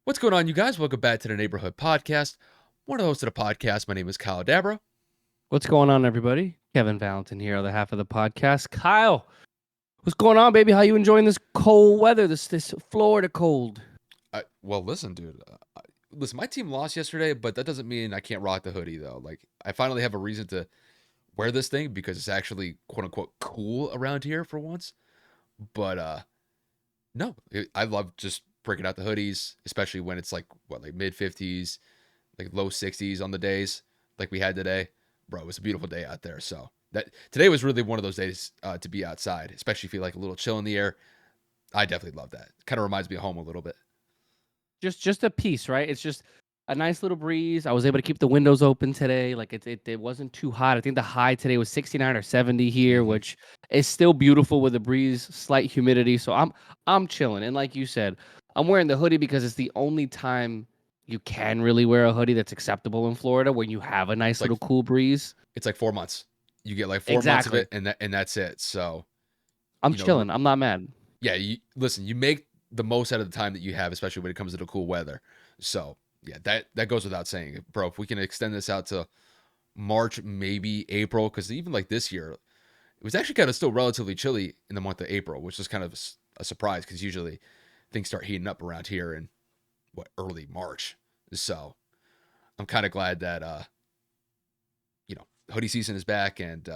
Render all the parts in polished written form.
What's going on, you guys? Welcome back to the Neighborhood Podcast. One of the hosts of the podcast. My name is Kyle Dabro. What's going on, everybody? Kevin Valentin here, on the half of the podcast. Kyle, what's going on, baby? How you enjoying this cold weather, this Florida cold? Well, listen, dude. Listen, my team lost yesterday, but that doesn't mean I can't rock the hoodie, though. Like, I finally have a reason to wear this thing because it's actually quote unquote cool around here for once. But no, I love just breaking out the hoodies, especially when it's like mid 50s, like low 60s on the days like we had today. Bro, it was a beautiful day out there. So that today was really one of those days to be outside, especially if you like a little chill in the air. I definitely love that. Kind of reminds me of home a little bit. Just a piece, right? It's just a nice little breeze. I was able to keep the windows open today. Like it wasn't too hot. I think the high today was 69 or 70 here, which is still beautiful with the breeze, slight humidity. So I'm chilling. And like you said, I'm wearing the hoodie because it's the only time you can really wear a hoodie that's acceptable in Florida when you have a nice Like little cool breeze. it's like 4 months. You get like 4 months of Exactly. it, and that's it. So I'm you know, chilling. I'm not mad. yeah. You make the most out of the time that you have, especially when it comes to the cool weather. So yeah, that goes without saying, bro. If we can extend this out to March, maybe April, because even like this year, it was actually kind of still relatively chilly in the month of April, which is kind of a surprise because usually things start heating up around here in early March. So I'm kind of glad that hoodie season is back, and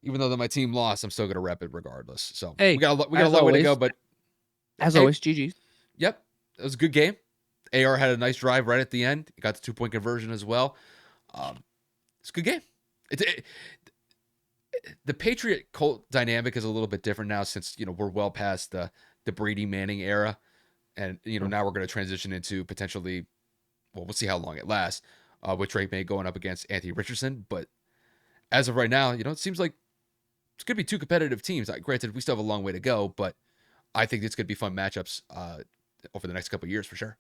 even though that my team lost, I'm still gonna rep it regardless. So we Hey, got a as long way to always, go, but as hey, always, GG's. yep, it was a good game. AR had a nice drive right at the end. He got the 2-point conversion as well. It's a good game. The Patriot Colt dynamic is a little bit different now since we're well past the Brady Manning era, and now we're going to transition into potentially, well, we'll see how long it lasts, with Drake May going up against Anthony Richardson. But as of right now, it seems like it's going to be two competitive teams. Granted, we still have a long way to go, but I think it's going to be fun matchups over the next couple of years for sure.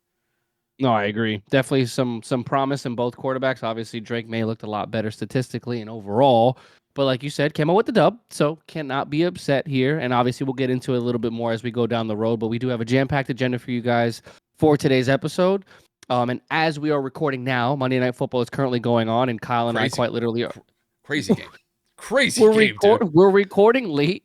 No, I agree. Definitely some promise in both quarterbacks. Obviously, Drake May looked a lot better statistically and overall. But like you said, came out with the dub, so cannot be upset here. And obviously, we'll get into it a little bit more as we go down the road. But we do have a jam-packed agenda for you guys for today's episode. And as we are recording now, Monday Night Football is currently going on, and Kyle and I quite literally are crazy game. Crazy game, dude. We're recording late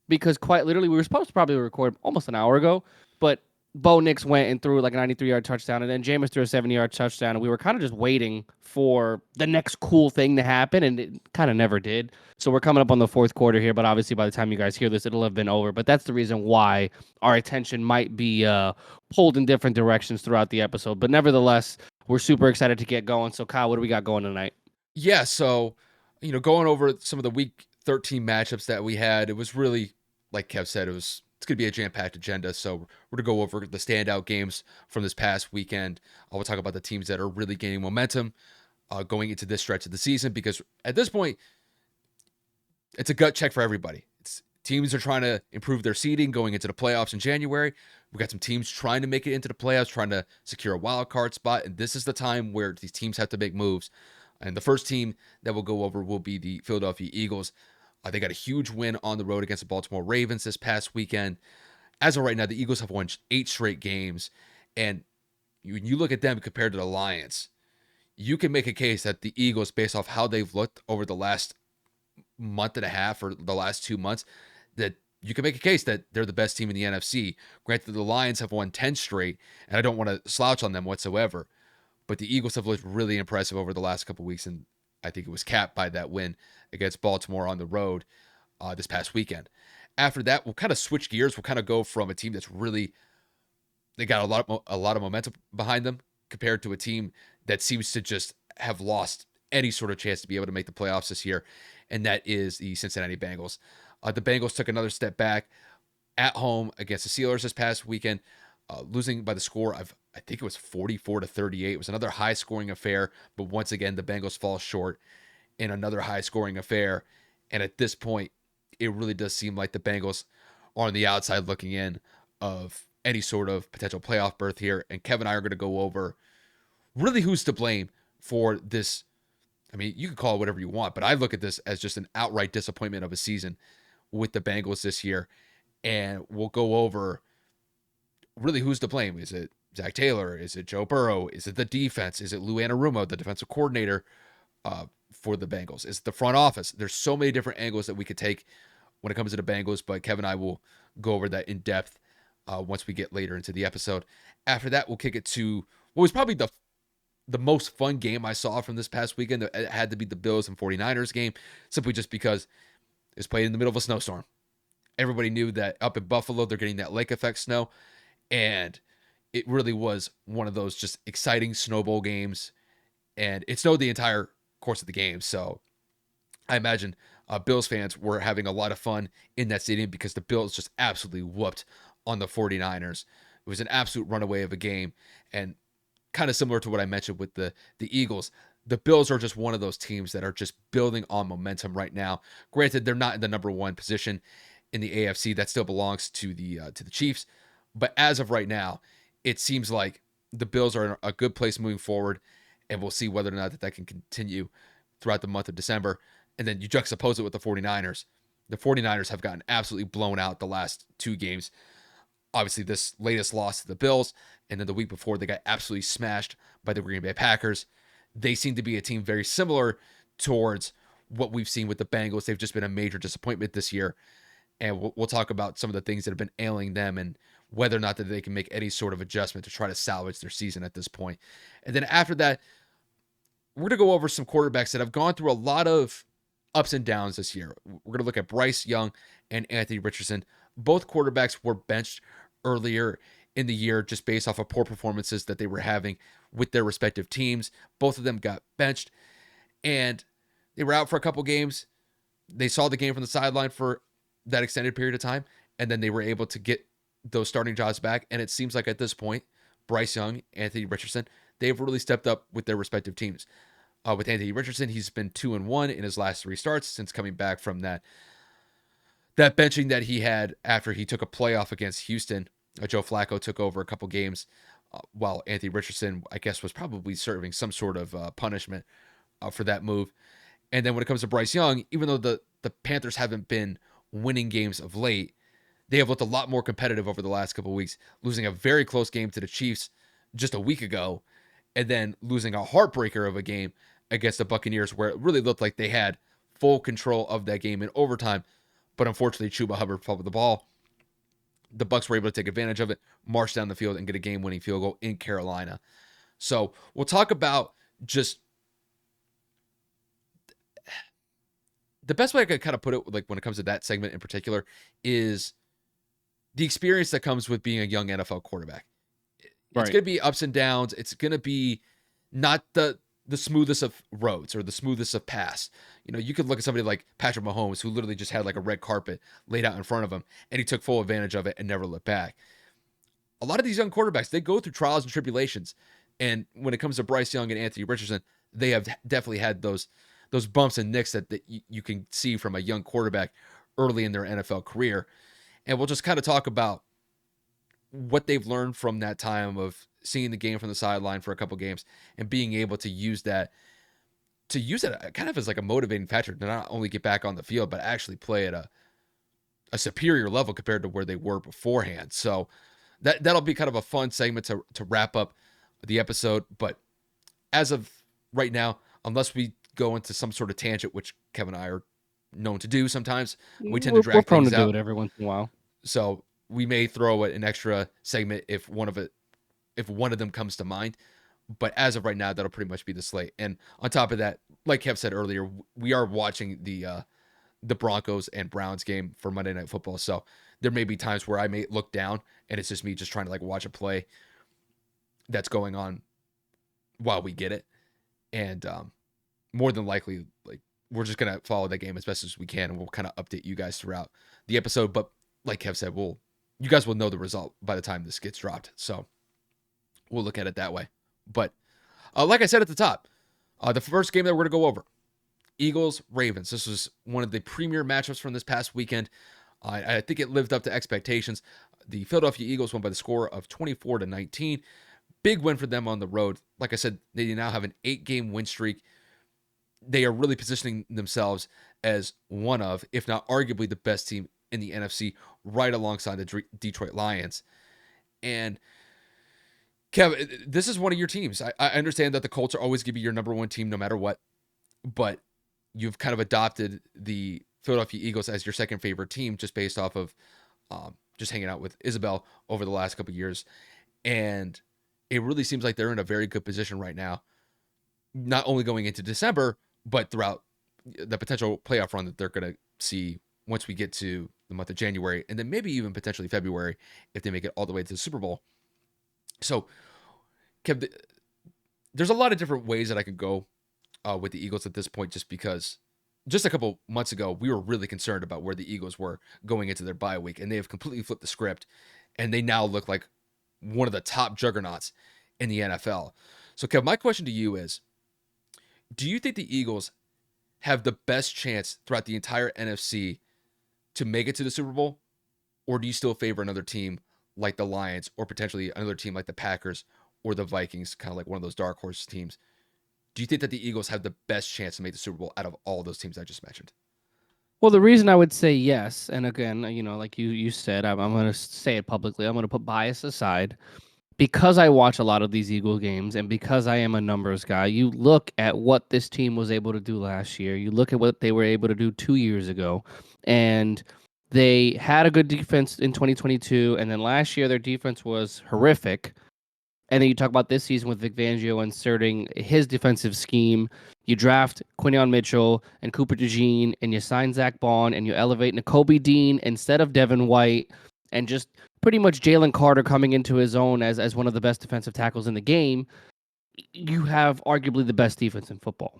because quite literally we were supposed to probably record almost an hour ago, but Bo Nix went and threw like a 93-yard touchdown, and then Jameis threw a 70-yard touchdown, and we were kind of just waiting for the next cool thing to happen, and it kind of never did. So we're coming up on the fourth quarter here, but obviously by the time you guys hear this, it'll have been over. But that's the reason why our attention might be pulled in different directions throughout the episode. But nevertheless, we're super excited to get going. So Kyle, what do we got going tonight? Yeah, so going over some of the week 13 matchups that we had, it was really, like Kev said, it's going to be a jam-packed agenda. So we're going to go over the standout games from this past weekend. I will talk about the teams that are really gaining momentum going into this stretch of the season, because at this point, it's a gut check for everybody. Teams are trying to improve their seeding going into the playoffs in January. We've got some teams trying to make it into the playoffs, trying to secure a wild card spot, and this is the time where these teams have to make moves. And the first team that we'll go over will be the Philadelphia Eagles. They got a huge win on the road against the Baltimore Ravens this past weekend. As of right now, the Eagles have won 8 straight games. And when you look at them compared to the Lions, you can make a case that the Eagles, based off how they've looked over the last month and a half or the last 2 months, that you can make a case that they're the best team in the NFC. Granted, the Lions have won 10 straight, and I don't want to slouch on them whatsoever. But the Eagles have looked really impressive over the last couple of weeks, and I think it was capped by that win against Baltimore on the road this past weekend. After that, we'll kind of switch gears. We'll kind of go from a team that's really, they got a lot of momentum behind them, compared to a team that seems to just have lost any sort of chance to be able to make the playoffs this year, and that is the Cincinnati Bengals. The Bengals took another step back at home against the Steelers this past weekend, losing by the score of, I think it was 44-38. It was another high-scoring affair, but once again, the Bengals fall short in another high-scoring affair. And at this point, it really does seem like the Bengals are on the outside looking in of any sort of potential playoff berth here. And Kevin and I are going to go over really who's to blame for this. I mean, you can call it whatever you want, but I look at this as just an outright disappointment of a season with the Bengals this year. And we'll go over really who's to blame. Is it Zach Taylor? Is it Joe Burrow? Is it the defense? Is it Lou Anarumo, the defensive coordinator for the Bengals? Is it the front office? There's so many different angles that we could take when it comes to the Bengals, but Kevin and I will go over that in depth once we get later into the episode. After that, we'll kick it to what was probably the most fun game I saw from this past weekend. It had to be the Bills and 49ers game, simply just because it was played in the middle of a snowstorm. Everybody knew that up in Buffalo, they're getting that lake effect snow. And it really was one of those just exciting snowball games. And it snowed the entire course of the game. So I imagine Bills fans were having a lot of fun in that stadium because the Bills just absolutely whooped on the 49ers. It was an absolute runaway of a game. And kind of similar to what I mentioned with the Eagles, the Bills are just one of those teams that are just building on momentum right now. Granted, they're not in the number one position in the AFC. That still belongs to the Chiefs. But as of right now, it seems like the Bills are in a good place moving forward, and we'll see whether or not that can continue throughout the month of December. And then you juxtapose it with the 49ers. The 49ers have gotten absolutely blown out the last two games. Obviously, this latest loss to the Bills, and then the week before, they got absolutely smashed by the Green Bay Packers. They seem to be a team very similar towards what we've seen with the Bengals. They've just been a major disappointment this year. And we'll talk about some of the things that have been ailing them and whether or not that they can make any sort of adjustment to try to salvage their season at this point. And then after that, we're going to go over some quarterbacks that have gone through a lot of ups and downs this year. We're going to look at Bryce Young and Anthony Richardson. Both quarterbacks were benched earlier in the year just based off of poor performances that they were having with their respective teams. Both of them got benched, and they were out for a couple games. They saw the game from the sideline for that extended period of time, and then they were able to get those starting jobs back. And it seems like at this point, Bryce Young, Anthony Richardson, they've really stepped up with their respective teams. With Anthony Richardson, he's been 2-1 in his last three starts since coming back from that benching that he had after he took a playoff against Houston. Joe Flacco took over a couple games while Anthony Richardson, I guess, was probably serving some sort of punishment for that move. And then when it comes to Bryce Young, even though the Panthers haven't been winning games of late, they have looked a lot more competitive over the last couple of weeks, losing a very close game to the Chiefs just a week ago, and then losing a heartbreaker of a game against the Buccaneers where it really looked like they had full control of that game in overtime. But unfortunately, Chuba Hubbard fumbled the ball. The Bucs were able to take advantage of it, march down the field, and get a game-winning field goal in Carolina. So we'll talk about just the best way I could kind of put it, like when it comes to that segment in particular, is the experience that comes with being a young NFL quarterback. It's going to be ups and downs. It's going to be not the smoothest of roads or the smoothest of paths. You know, you could look at somebody like Patrick Mahomes, who literally just had like a red carpet laid out in front of him, and he took full advantage of it and never looked back. A lot of these young quarterbacks, they go through trials and tribulations. And when it comes to Bryce Young and Anthony Richardson, they have definitely had those bumps and nicks that you can see from a young quarterback early in their NFL career. And we'll just kind of talk about what they've learned from that time of seeing the game from the sideline for a couple games and being able to use that kind of as like a motivating factor to not only get back on the field, but actually play at a superior level compared to where they were beforehand. So that'll be kind of a fun segment to wrap up the episode. But as of right now, unless we go into some sort of tangent, which Kevin and I are known to do sometimes, we tend to drag We're prone things to out. do it every once in a while. So we may throw an extra segment if one of them comes to mind. But as of right now, that'll pretty much be the slate. And on top of that, like Kev said earlier, we are watching the Broncos and Browns game for Monday Night Football. So there may be times where I may look down and it's just me just trying to like watch a play that's going on while we get it. And more than likely, like we're just gonna follow that game as best as we can, and we'll kind of update you guys throughout the episode. But like Kev said, you guys will know the result by the time this gets dropped. So we'll look at it that way. But like I said at the top, the first game that we're going to go over, Eagles-Ravens. This was one of the premier matchups from this past weekend. I think it lived up to expectations. The Philadelphia Eagles won by the score of 24-19. Big win for them on the road. Like I said, they now have an 8-game win streak. They are really positioning themselves as one of, if not arguably the best team in the NFC, right alongside the Detroit Lions. And Kev, this is one of your teams. I understand that the Colts are always going to be your number one team no matter what, but you've kind of adopted the Philadelphia Eagles as your second favorite team just based off of just hanging out with Isabel over the last couple of years. And it really seems like they're in a very good position right now, not only going into December, but throughout the potential playoff run that they're going to see once we get to the month of January, and then maybe even potentially February if they make it all the way to the Super Bowl. So, Kev, there's a lot of different ways that I could go with the Eagles at this point, just because just a couple months ago we were really concerned about where the Eagles were going into their bye week, and they have completely flipped the script, and they now look like one of the top juggernauts in the NFL. So, Kev, my question to you is, do you think the Eagles have the best chance throughout the entire NFC to make it to the Super Bowl? Or do you still favor another team like the Lions or potentially another team like the Packers or the Vikings, kind of like one of those dark horse teams? Do you think that the Eagles have the best chance to make the Super Bowl out of all those teams I just mentioned? Well, the reason I would say yes, and again, like you said, I'm going to say it publicly. I'm going to put bias aside. Because I watch a lot of these Eagle games and because I am a numbers guy, you look at what this team was able to do last year. You look at what they were able to do 2 years ago, and they had a good defense in 2022. And then last year, their defense was horrific. And then you talk about this season with Vic Fangio inserting his defensive scheme. You draft Quinion Mitchell and Cooper DeJean, and you sign Zach Bond, and you elevate Nakobe Dean instead of Devin White, and just pretty much Jalen Carter coming into his own as one of the best defensive tackles in the game. You have arguably the best defense in football.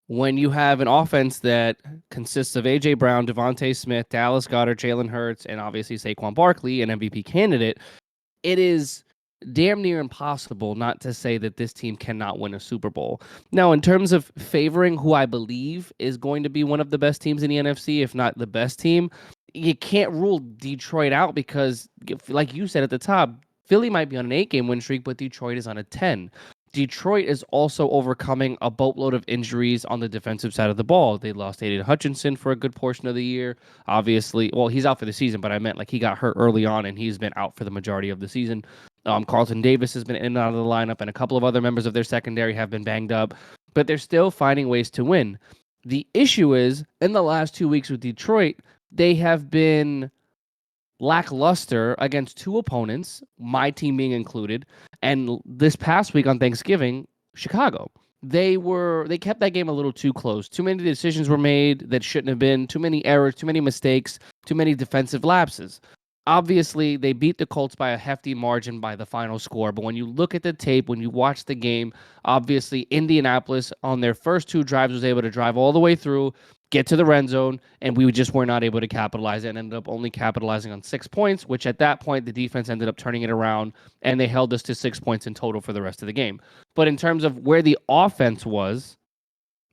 When you have an offense that consists of A.J. Brown, Devontae Smith, Dallas Goedert, Jalen Hurts, and obviously Saquon Barkley, an MVP candidate, it is damn near impossible not to say that this team cannot win a Super Bowl. Now, in terms of favoring who I believe is going to be one of the best teams in the NFC, if not the best team, you can't rule Detroit out because, like you said at the top, Philly might be on an 8-game win streak, but Detroit is on a 10. Detroit is also overcoming a boatload of injuries on the defensive side of the ball. They lost Aiden Hutchinson for a good portion of the year. Obviously, well, he's out for the season, but I meant like he got hurt early on and he's been out for the majority of the season. Carlton Davis has been in and out of the lineup, and a couple of other members of their secondary have been banged up, but they're still finding ways to win. The issue is, in the last 2 weeks with Detroit, they have been lackluster against two opponents, my team being included, and this past week on Thanksgiving, Chicago. They kept that game a little too close. Too many decisions were made that shouldn't have been, too many errors, too many mistakes, too many defensive lapses. Obviously, they beat the Colts by a hefty margin by the final score, but when you look at the tape, when you watch the game, obviously Indianapolis on their first two drives was able to drive all the way through, get to the red zone, and we just were not able to capitalize it and ended up only capitalizing on 6 points, which at that point, the defense ended up turning it around, and they held us to 6 points in total for the rest of the game. But in terms of where the offense was,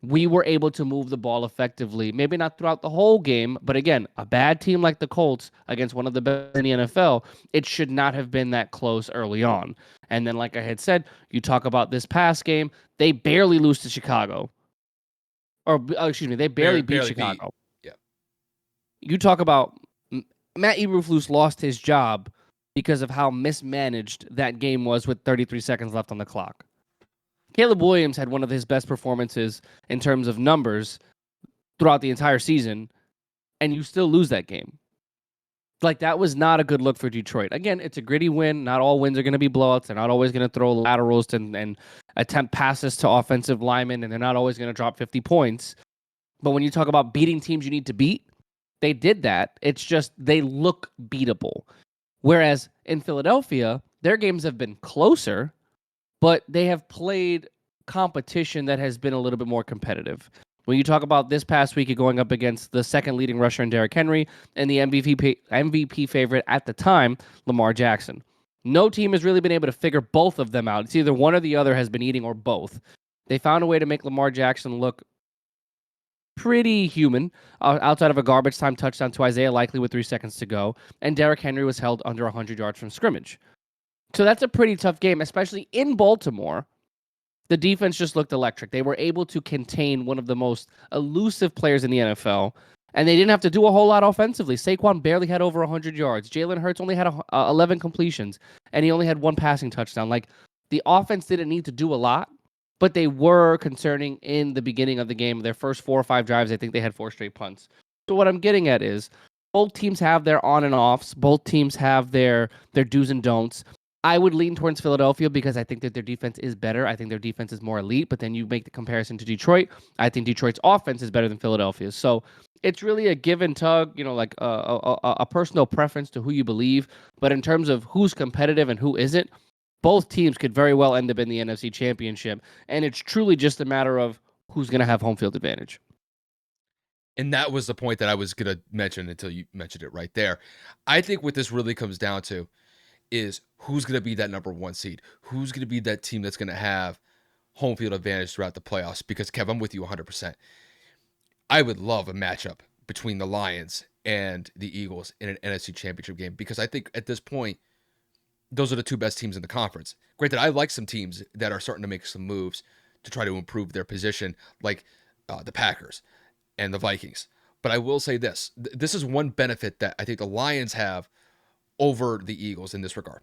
we were able to move the ball effectively. Maybe not throughout the whole game, but again, a bad team like the Colts against one of the best in the NFL, it should not have been that close early on. And then, like I had said, you talk about this past game, they barely lose to Chicago. Or, excuse me, they barely beat Chicago. Yeah. You talk about Matt Eberflus lost his job because of how mismanaged that game was with 33 seconds left on the clock. Caleb Williams had one of his best performances in terms of numbers throughout the entire season, and you still lose that game. Like, that was not a good look for Detroit. Again, it's a gritty win. Not all wins are going to be blowouts. They're not always going to throw laterals and attempt passes to offensive linemen, and they're not always going to drop 50 points. But when you talk about beating teams you need to beat, they did that. It's just they look beatable. Whereas in Philadelphia, their games have been closer, but they have played competition that has been a little bit more competitive. When you talk about this past week, you're going up against the second leading rusher in Derrick Henry and the MVP favorite at the time, Lamar Jackson. No team has really been able to figure both of them out. It's either one or the other has been eating or both. They found a way to make Lamar Jackson look pretty human outside of a garbage time touchdown to Isaiah Likely with 3 seconds to go, and Derrick Henry was held under 100 yards from scrimmage. So that's a pretty tough game, especially in Baltimore. The defense just looked electric. They were able to contain one of the most elusive players in the NFL And they didn't have to do a whole lot offensively. Saquon barely had over 100 yards. Jalen Hurts only had 11 completions, and he only had one passing touchdown. Like, the offense didn't need to do a lot, but they were concerning in the beginning of the game. Their first 4 or 5 drives, I think they had 4 straight punts. So what I'm getting at is both teams have their on and offs. Both teams have their do's and don'ts. I would lean towards Philadelphia because I think that their defense is better. I think their defense is more elite. But then you make the comparison to Detroit. I think Detroit's offense is better than Philadelphia's. So it's really a give and tug, like a personal preference to who you believe. But in terms of who's competitive and who isn't, both teams could very well end up in the NFC Championship. And it's truly just a matter of who's going to have home field advantage. And that was the point that I was going to mention until you mentioned it right there. I think what this really comes down to is who's going to be that number 1 seed, who's going to be that team that's going to have home field advantage throughout the playoffs. Because, Kev, I'm with you 100%. I would love a matchup between the Lions and the Eagles in an NFC Championship game, because I think at this point, those are the 2 best teams in the conference. Granted, I like some teams that are starting to make some moves to try to improve their position, like the Packers and the Vikings. But I will say this. This is one benefit that I think the Lions have over the Eagles in this regard.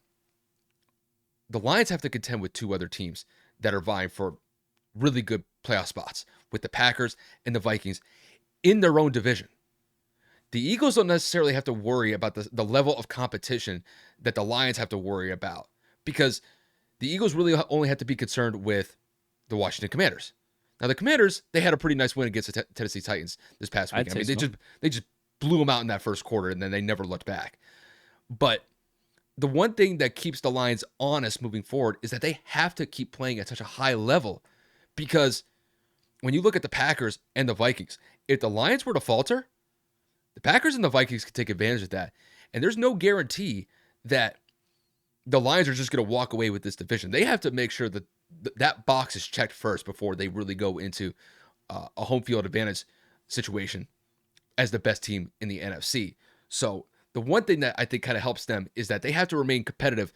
The Lions have to contend with 2 other teams that are vying for really good playoff spots, with the Packers and the Vikings in their own division. The Eagles don't necessarily have to worry about the level of competition that the Lions have to worry about, because the Eagles really only have to be concerned with the Washington Commanders. Now, the Commanders, they had a pretty nice win against the Tennessee Titans this past weekend. I mean, they just blew them out in that first quarter, and then they never looked back. But the one thing that keeps the Lions honest moving forward is that they have to keep playing at such a high level, because when you look at the Packers and the Vikings, if the Lions were to falter, the Packers and the Vikings could take advantage of that. And there's no guarantee that the Lions are just going to walk away with this division. They have to make sure that that box is checked first before they really go into a home field advantage situation as the best team in the NFC. So the one thing that I think kind of helps them is that they have to remain competitive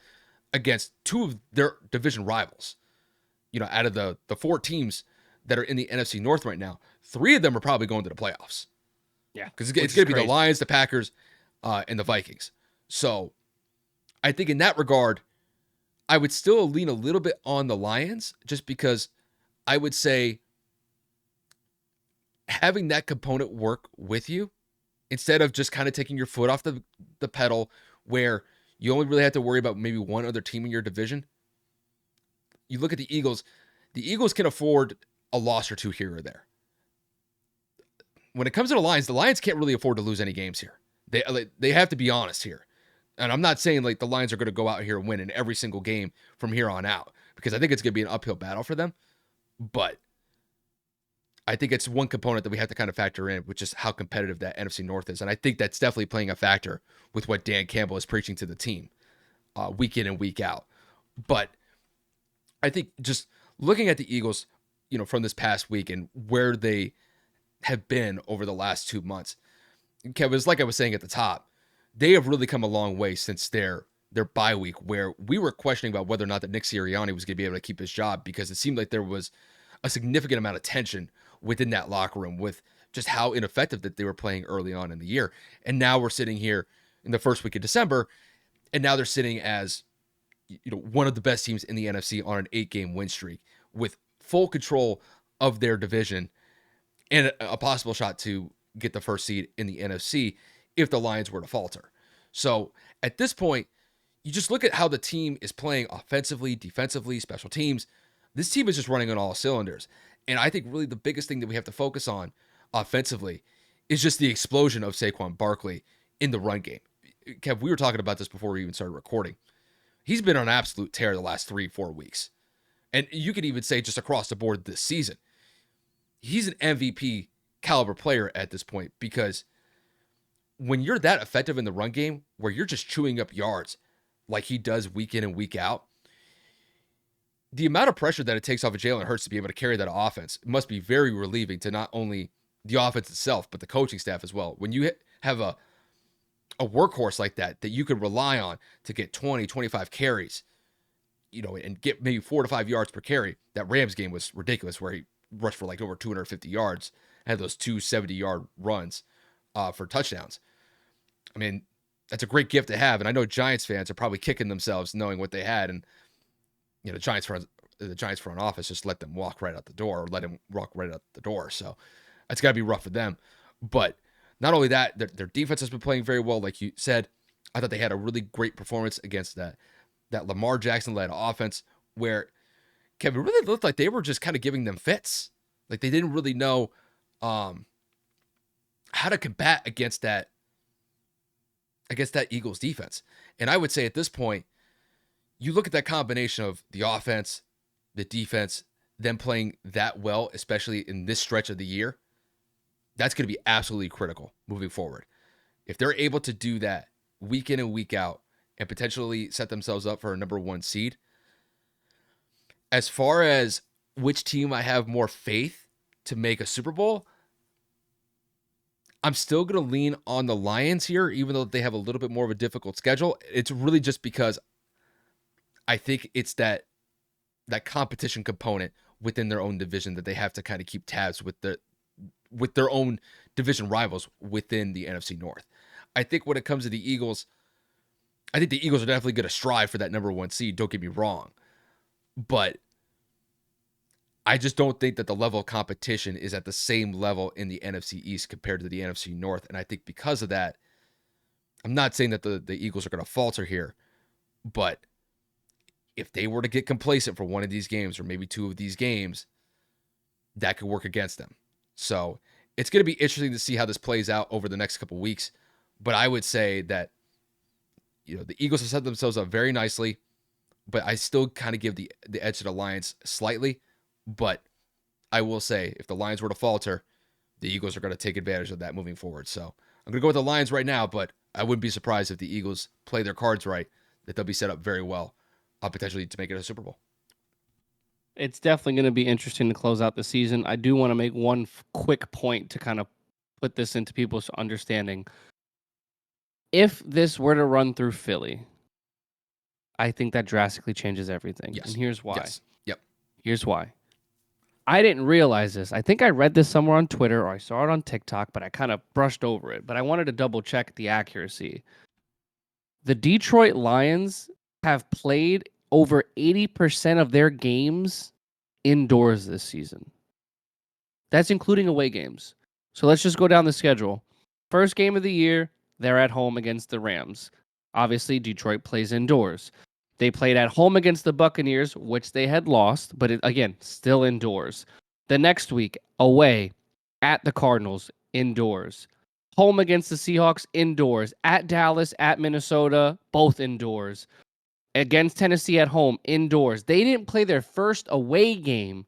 against 2 of their division rivals. Out of the 4 teams that are in the NFC North right now, 3 of them are probably going to the playoffs. Yeah. Because it's going to be the Lions, the Packers, and the Vikings. So I think in that regard, I would still lean a little bit on the Lions, just because I would say having that component work with you, instead of just kind of taking your foot off the pedal, where you only really have to worry about maybe one other team in your division. You look at the Eagles can afford a loss or 2 here or there. When it comes to the Lions can't really afford to lose any games here. They have to be honest here. And I'm not saying like the Lions are going to go out here and win in every single game from here on out, because I think it's going to be an uphill battle for them. But I think it's one component that we have to kind of factor in, which is how competitive that NFC North is. And I think that's definitely playing a factor with what Dan Campbell is preaching to the team week in and week out. But I think just looking at the Eagles, from this past week and where they have been over the last 2 months, Kev, it's like I was saying at the top, they have really come a long way since their bye week, where we were questioning about whether or not that Nick Sirianni was going to be able to keep his job, because it seemed like there was a significant amount of tension within that locker room with just how ineffective that they were playing early on in the year. And now we're sitting here in the first week of December, and now they're sitting as one of the best teams in the NFC on an 8-game win streak, with full control of their division and a possible shot to get the first seed in the NFC if the Lions were to falter. So at this point, you just look at how the team is playing offensively, defensively, special teams. This team is just running on all cylinders. And I think really the biggest thing that we have to focus on offensively is just the explosion of Saquon Barkley in the run game. Kev, we were talking about this before we even started recording. He's been on an absolute tear the last 3-4 weeks. And you could even say just across the board this season. He's an MVP caliber player at this point, because when you're that effective in the run game, where you're just chewing up yards like he does week in and week out, the amount of pressure that it takes off of Jalen Hurts to be able to carry that offense must be very relieving to not only the offense itself, but the coaching staff as well. When you have a workhorse like that you can rely on to get 20, 25 carries, and get maybe 4 to 5 yards per carry. That Rams game was ridiculous, where he rushed for like over 250 yards, had those 2 70-yard runs for touchdowns. I mean, that's a great gift to have, and I know Giants fans are probably kicking themselves knowing what they had, and the Giants front office just let them walk right out the door, or let him walk right out the door. So that's got to be rough for them. But not only that, their defense has been playing very well, like you said. I thought they had a really great performance against that Lamar Jackson led offense, where Kevin really looked like they were just kind of giving them fits. Like they didn't really know how to combat against that Eagles defense. And I would say at this point, you look at that combination of the offense, the defense, them playing that well, especially in this stretch of the year, that's going to be absolutely critical moving forward. If they're able to do that week in and week out and potentially set themselves up for a number one seed, as far as which team I have more faith to make a Super Bowl, I'm still going to lean on the Lions here, even though they have a little bit more of a difficult schedule. It's really just because I think it's that competition component within their own division that they have to kind of keep tabs with their own division rivals within the NFC North. I think when it comes to the Eagles, I think the Eagles are definitely going to strive for that number one seed. Don't get me wrong. But I just don't think that the level of competition is at the same level in the NFC East compared to the NFC North. And I think because of that, I'm not saying that the Eagles are going to falter here, but if they were to get complacent for one of these games or maybe two of these games, that could work against them. So it's going to be interesting to see how this plays out over the next couple of weeks. But I would say that the Eagles have set themselves up very nicely, but I still kind of give the edge to the Lions slightly. But I will say, if the Lions were to falter, the Eagles are going to take advantage of that moving forward. So I'm going to go with the Lions right now, but I wouldn't be surprised if the Eagles play their cards right, that they'll be set up very well, potentially to make it a Super Bowl. It's definitely going to be interesting to close out the season. I do want to make one quick point to kind of put this into people's understanding. If this were to run through Philly, I think that drastically changes everything. Yes. And here's why. Yes. Yep. Here's why. I didn't realize this. I think I read this somewhere on Twitter or I saw it on TikTok, but I kind of brushed over it. But I wanted to double check the accuracy. The Detroit Lions have played over 80% of their games indoors this season. That's including away games. So let's just go down the schedule. First game of the year, they're at home against the Rams. Obviously, Detroit plays indoors. They played at home against the Buccaneers, which they had lost, but again, still indoors. The next week, away at the Cardinals, indoors. Home against the Seahawks, indoors. At Dallas, at Minnesota, both indoors. Against Tennessee at home, indoors. They didn't play their first away game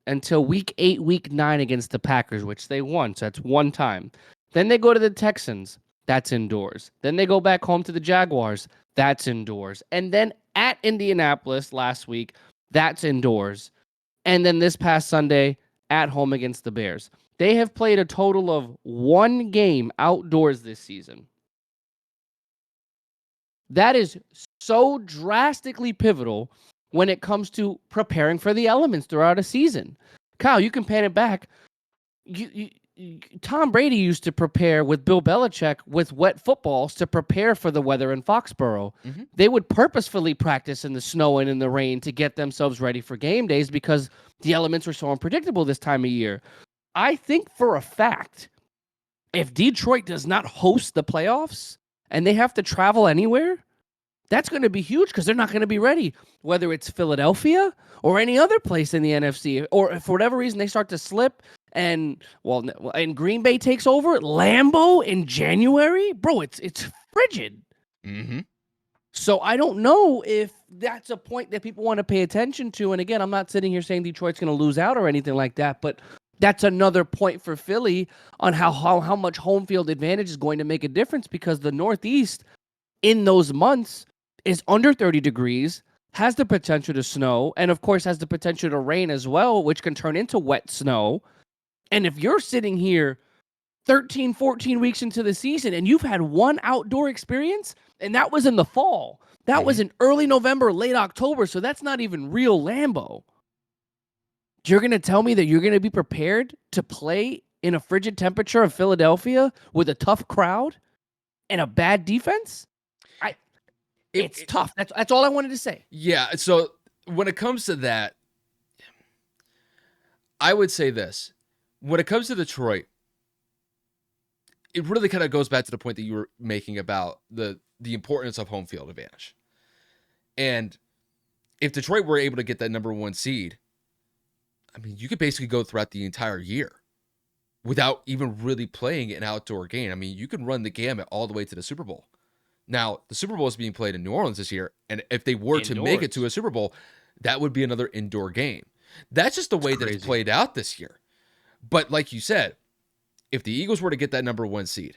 until week 8, week 9 against the Packers, which they won. So that's one time. Then they go to the Texans. That's indoors. Then they go back home to the Jaguars. That's indoors. And then at Indianapolis last week, that's indoors. And then this past Sunday, at home against the Bears. They have played a total of one game outdoors this season. That is so drastically pivotal when it comes to preparing for the elements throughout a season. Kyle, you can pan it back. Tom Brady used to prepare with Bill Belichick with wet footballs to prepare for the weather in Foxborough. Mm-hmm. They would purposefully practice in the snow and in the rain to get themselves ready for game days because the elements were so unpredictable this time of year. I think for a fact, if Detroit does not host the playoffs and they have to travel anywhere, that's going to be huge because they're not going to be ready, whether it's Philadelphia or any other place in the NFC, or if for whatever reason they start to slip and Green Bay takes over, Lambeau in January, bro, it's frigid. Mm-hmm. So I don't know if that's a point that people want to pay attention to. And again, I'm not sitting here saying Detroit's going to lose out or anything like that, but that's another point for Philly on how much home field advantage is going to make a difference, because the Northeast in those months is under 30 degrees, has the potential to snow, and of course has the potential to rain as well, which can turn into wet snow. And if you're sitting here 13, 14 weeks into the season and you've had one outdoor experience, and that was in the fall, that was in early November, late October, so that's not even real Lambeau. You're going to tell me that you're going to be prepared to play in a frigid temperature of Philadelphia with a tough crowd and a bad defense? I it's tough. That's all I wanted to say. Yeah. So when it comes to that, I would say this. When it comes to Detroit, it really kind of goes back to the point that you were making about the importance of home field advantage. And if Detroit were able to get that number 1 seed, I mean, you could basically go throughout the entire year without even really playing an outdoor game. I mean, you can run the gamut all the way to the Super Bowl. Now, the Super Bowl is being played in New Orleans this year, and if they were to make it to Indoors. a Super Bowl, that would be another indoor game. That's just the It's way that it's crazy. played out this year. But like you said, if the Eagles were to get that number 1 seed,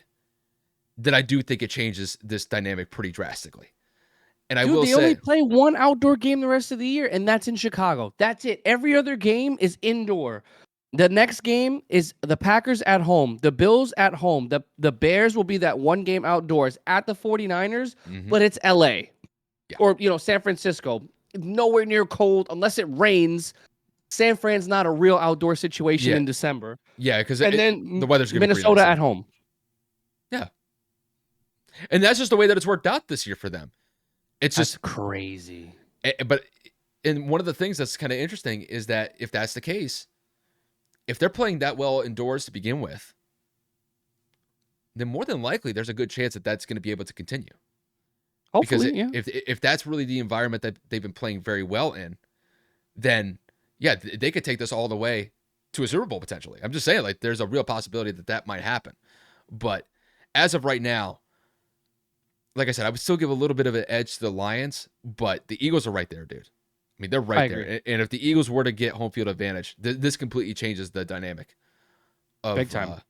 then I do think it changes this dynamic pretty drastically. And I Dude, will they only say, play one outdoor game the rest of the year, and that's in Chicago. That's it. Every other game is indoor. The next game is the Packers at home, the Bills at home. The Bears will be that one game outdoors at the 49ers, mhm, but it's LA yeah, or San Francisco. Nowhere near cold unless it rains. San Fran's not a real outdoor situation yeah, in December. yeah, because And the weather's gonna be pretty Minnesota nice at there. home. Yeah, and that's just the way that it's worked out this year for them. It's That's just, crazy. but and one of the things that's kind of interesting is that if that's the case, if they're playing that well indoors to begin with, then more than likely there's a good chance that that's going to be able to continue. Because Hopefully, yeah. if that's really the environment that they've been playing very well in, then yeah, they could take this all the way to a Super Bowl potentially. I'm just saying, like, there's a real possibility that that might happen. But as of right now, like I said, I would still give a little bit of an edge to the Lions, but the Eagles are right there, dude. I mean, they're I right there. agree. And if the Eagles were to get home field advantage, this completely changes the dynamic Big of time.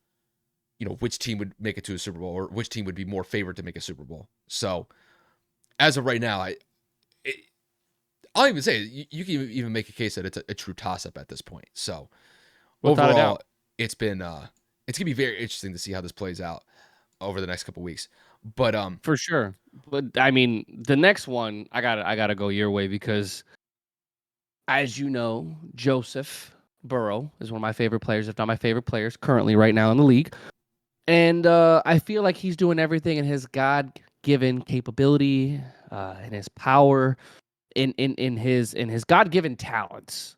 which team would make it to a Super Bowl or which team would be more favored to make a Super Bowl. So as of right now, I'll even say you can even make a case that it's a true toss up at this point. So Without a overall, doubt. it's gonna be very interesting to see how this plays out over the next couple weeks. But For sure. But I mean, the next one, I gotta go your way because as you know, Joseph Burrow is one of my favorite players, if not my favorite players currently right now in the league. And I feel like he's doing everything in his God-given capability, in his power, in his God-given talents.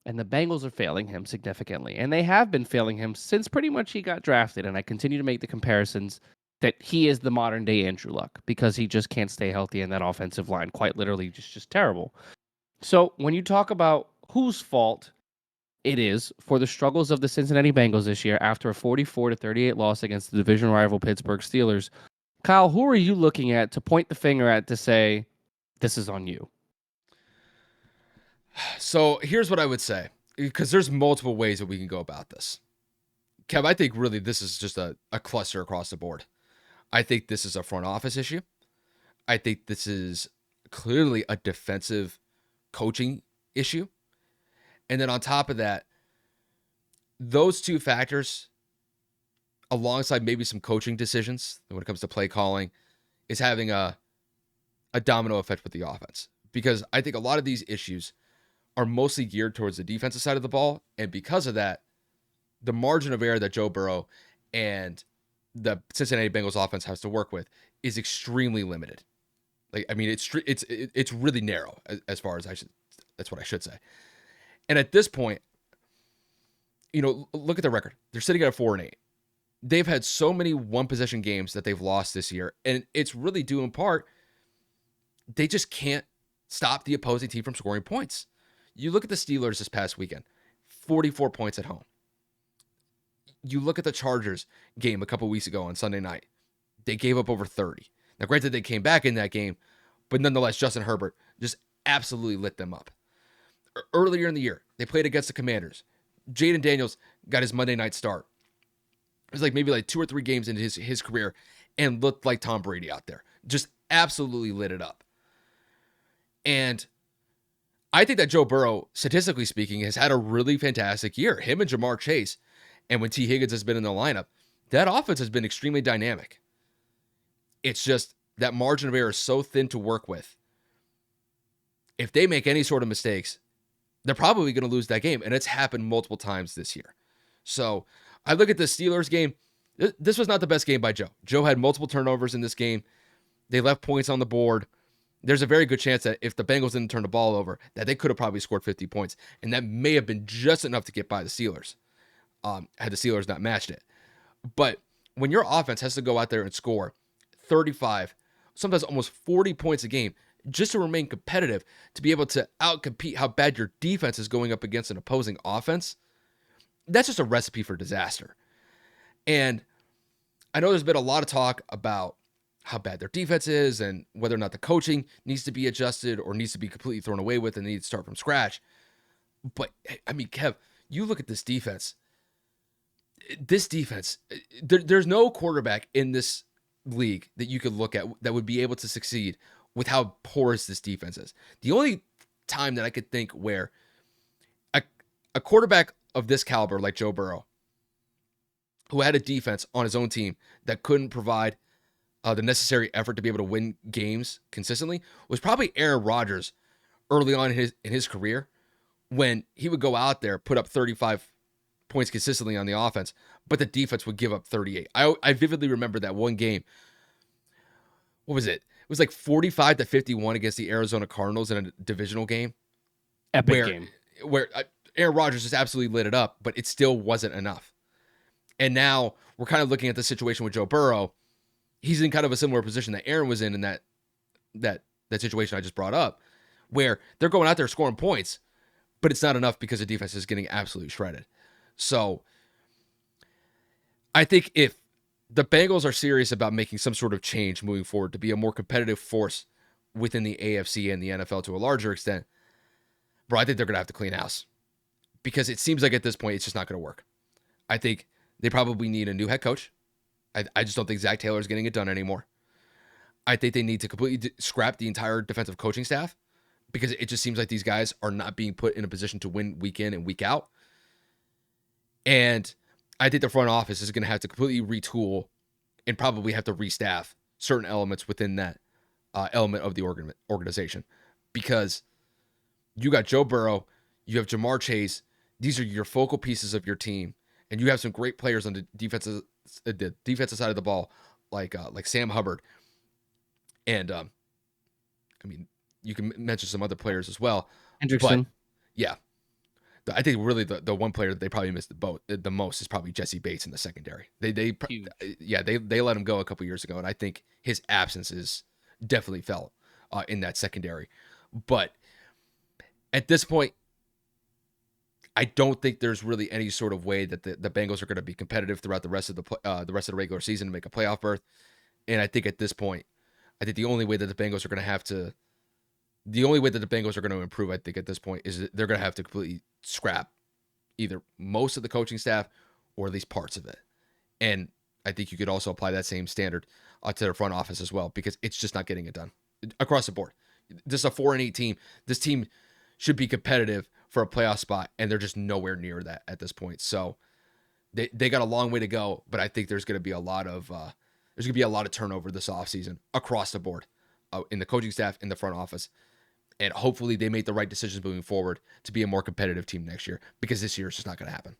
And the Bengals are failing him significantly. And they have been failing him since pretty much he got drafted. And I continue to make the comparisons that he is the modern day Andrew Luck because he just can't stay healthy in that offensive line. Quite literally, just terrible. So when you talk about whose fault it is for the struggles of the Cincinnati Bengals this year after a 44-38 loss against the division rival Pittsburgh Steelers, Kyle, who are you looking at to point the finger at to say this is on you? so here's what I would say, because there's multiple ways that we can go about this. Kev, I think really this is just a cluster across the board. I think this is a front office issue. I think this is clearly a defensive coaching issue. And then on top of that, those two factors, alongside maybe some coaching decisions when it comes to play calling, is having a domino effect with the offense. Because I think a lot of these issues are mostly geared towards the defensive side of the ball. And because of that, the margin of error that Joe Burrow and the Cincinnati Bengals offense has to work with is extremely limited. Like, I mean, it's really narrow as far as that's what I should say. And at this point, look at the record. They're sitting at a 4-8. They've had so many one possession games that they've lost this year, and it's really due in part they just can't stop the opposing team from scoring points. You look at the Steelers this past weekend, 44 points at home. You look at the Chargers game a couple weeks ago on Sunday night. They gave up over 30. Now, granted, they came back in that game, but nonetheless, Justin Herbert just absolutely lit them up. Earlier in the year, they played against the Commanders. Jaden Daniels got his Monday night start. It was like maybe like 2 or 3 games into his career and looked like Tom Brady out there. Just absolutely lit it up. And I think that Joe Burrow, statistically speaking, has had a really fantastic year. Him and Jamar Chase, and when T. Higgins has been in the lineup, that offense has been extremely dynamic. It's just that margin of error is so thin to work with. If they make any sort of mistakes, they're probably going to lose that game. And it's happened multiple times this year. So I look at the Steelers game. This was not the best game by Joe. Joe had multiple turnovers in this game. They left points on the board. There's a very good chance that if the Bengals didn't turn the ball over, that they could have probably scored 50 points. And that may have been just enough to get by the Steelers, had the Steelers not matched it. But when your offense has to go out there and score 35, sometimes almost 40 points a game, just to remain competitive, to be able to outcompete how bad your defense is going up against an opposing offense, that's just a recipe for disaster. And I know there's been a lot of talk about how bad their defense is and whether or not the coaching needs to be adjusted or needs to be completely thrown away with and they need to start from scratch. But I mean, Kev, you look at this defense. There's no quarterback in this league that you could look at that would be able to succeed with how porous this defense is. The only time that I could think where a quarterback of this caliber, like Joe Burrow, who had a defense on his own team that couldn't provide the necessary effort to be able to win games consistently, was probably Aaron Rodgers early on in his career, when he would go out there, put up 35 points consistently on the offense, but the defense would give up 38. I vividly remember that one game. What was it? It was like 45-51 against the Arizona Cardinals in a divisional game. Epic game. Where Aaron Rodgers just absolutely lit it up, but it still wasn't enough. And now we're kind of looking at the situation with Joe Burrow. He's in kind of a similar position that Aaron was in that situation I just brought up, where they're going out there scoring points, but it's not enough because the defense is getting absolutely shredded. So I think if the Bengals are serious about making some sort of change moving forward to be a more competitive force within the AFC and the NFL to a larger extent, bro, I think they're going to have to clean house, because it seems like at this point it's just not going to work. I think they probably need a new head coach. I just don't think Zach Taylor is getting it done anymore. I think they need to completely scrap the entire defensive coaching staff, because it just seems like these guys are not being put in a position to win week in and week out. And I think the front office is going to have to completely retool and probably have to restaff certain elements within that element of the organization, because you got Joe Burrow, you have Jamar Chase. These are your focal pieces of your team, and you have some great players on the defensive side of the ball, like Sam Hubbard, and I mean, you can mention some other players as well. Hendrickson. But yeah, I think really the one player that they probably missed the most is probably Jesse Bates in the secondary. They let him go a couple years ago, and I think his absence is definitely felt in that secondary. But at this point, I don't think there's really any sort of way that the Bengals are going to be competitive throughout the rest of the regular season to make a playoff berth. And I think at this point, I think the only way that the Bengals are going to improve, I think at this point, is that they're going to have to completely scrap either most of the coaching staff or at least parts of it. And I think you could also apply that same standard to their front office as well, because it's just not getting it done across the board. This is a 4-8 team. This team should be competitive for a playoff spot, and they're just nowhere near that at this point. So they got a long way to go, but I think there's going to be a lot of turnover this offseason across the board in the coaching staff, in the front office. And hopefully they make the right decisions moving forward to be a more competitive team next year, because this year is just not going to happen.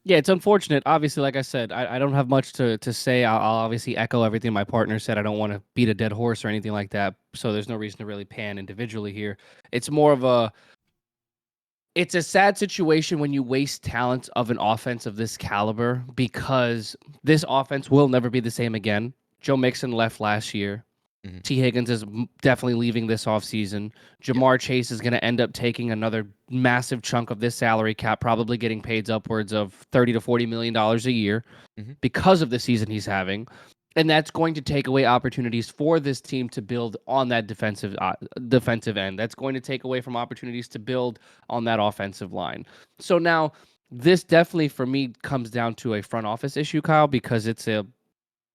Yeah, it's unfortunate. Obviously, like I said, I don't have much to say. I'll obviously echo everything my partner said. I don't want to beat a dead horse or anything like that. So there's no reason to really pan individually here. It's more of it's a sad situation when you waste talent of an offense of this caliber, because this offense will never be the same again. Joe Mixon left last year. Mm-hmm. T. Higgins is definitely leaving this offseason. Jamar Chase is going to end up taking another massive chunk of this salary cap, probably getting paid upwards of $30 to $40 million a year because of the season he's having. And that's going to take away opportunities for this team to build on that defensive end. That's going to take away from opportunities to build on that offensive line. So now this definitely for me comes down to a front office issue, Kyle, because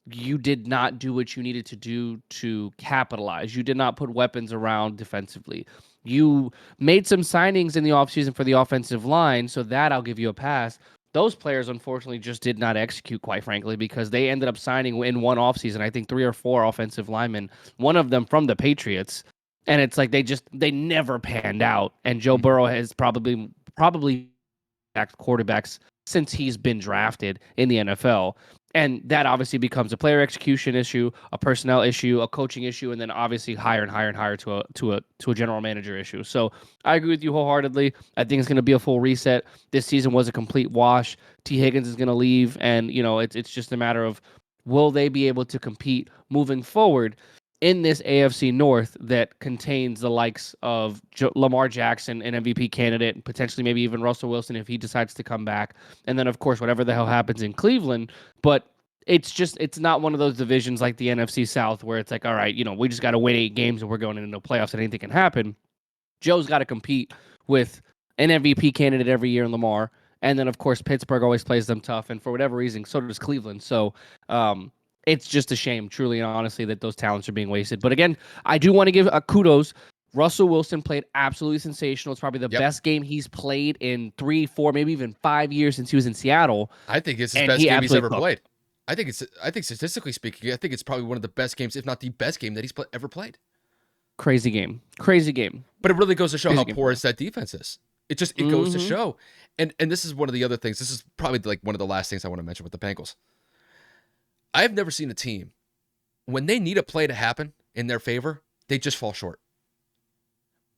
you did not do what you needed to do to capitalize. You did not put weapons around defensively. You made some signings in the offseason for the offensive line, so that I'll give you a pass. Those players, unfortunately, just did not execute, quite frankly, because they ended up signing in one offseason, I think 3 or 4 offensive linemen, one of them from the Patriots. And it's like they never panned out. And Joe Burrow has probably quarterbacks since he's been drafted in the NFL. And that obviously becomes a player execution issue, a personnel issue, a coaching issue, and then obviously higher and higher and higher to a general manager issue. So I agree with you wholeheartedly. I think it's going to be a full reset. This season was a complete wash. T. Higgins is going to leave, and it's just a matter of will they be able to compete moving forward in this AFC North that contains the likes of Lamar Jackson, an MVP candidate, and potentially maybe even Russell Wilson if he decides to come back. And then, of course, whatever the hell happens in Cleveland. But it's not one of those divisions like the NFC South where it's like, all right, we just got to win 8 games and we're going into the playoffs and anything can happen. Joe's got to compete with an MVP candidate every year in Lamar. And then, of course, Pittsburgh always plays them tough. And for whatever reason, so does Cleveland. So, it's just a shame, truly and honestly, that those talents are being wasted. But again, I do want to give a kudos. Russell Wilson played absolutely sensational. It's probably the best game he's played in 3, 4, maybe even 5 years since he was in Seattle. I think it's his best game he's ever played. I think statistically speaking, I think it's probably one of the best games, if not the best game that he's ever played. Crazy game. But it really goes to show how porous that defense is. It goes to show. And this is one of the other things. This is probably like one of the last things I want to mention with the Bengals. I've never seen a team, when they need a play to happen in their favor, they just fall short.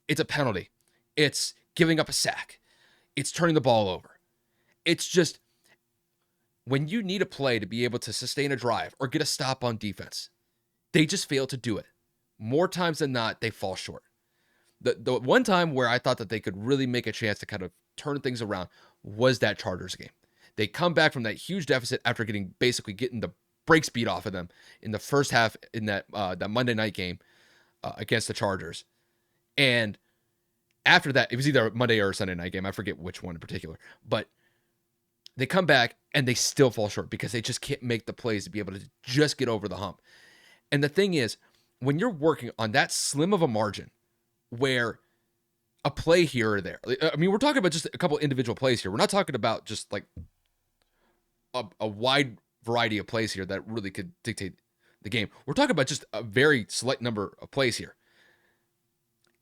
It's a penalty. It's giving up a sack. It's turning the ball over. It's just, when you need a play to be able to sustain a drive or get a stop on defense, they just fail to do it. More times than not, they fall short. The one time where I thought that they could really make a chance to kind of turn things around was that Chargers game. They come back from that huge deficit after getting the brakes beat off of them in the first half in that Monday night game against the Chargers. And after that, it was either a Monday or a Sunday night game. I forget which one in particular. But they come back and they still fall short because they just can't make the plays to be able to just get over the hump. And the thing is, when you're working on that slim of a margin where a play here or there, I mean, we're talking about just a couple individual plays here. We're not talking about just like a wide variety of plays here that really could dictate the game. We're talking about just a very select number of plays here.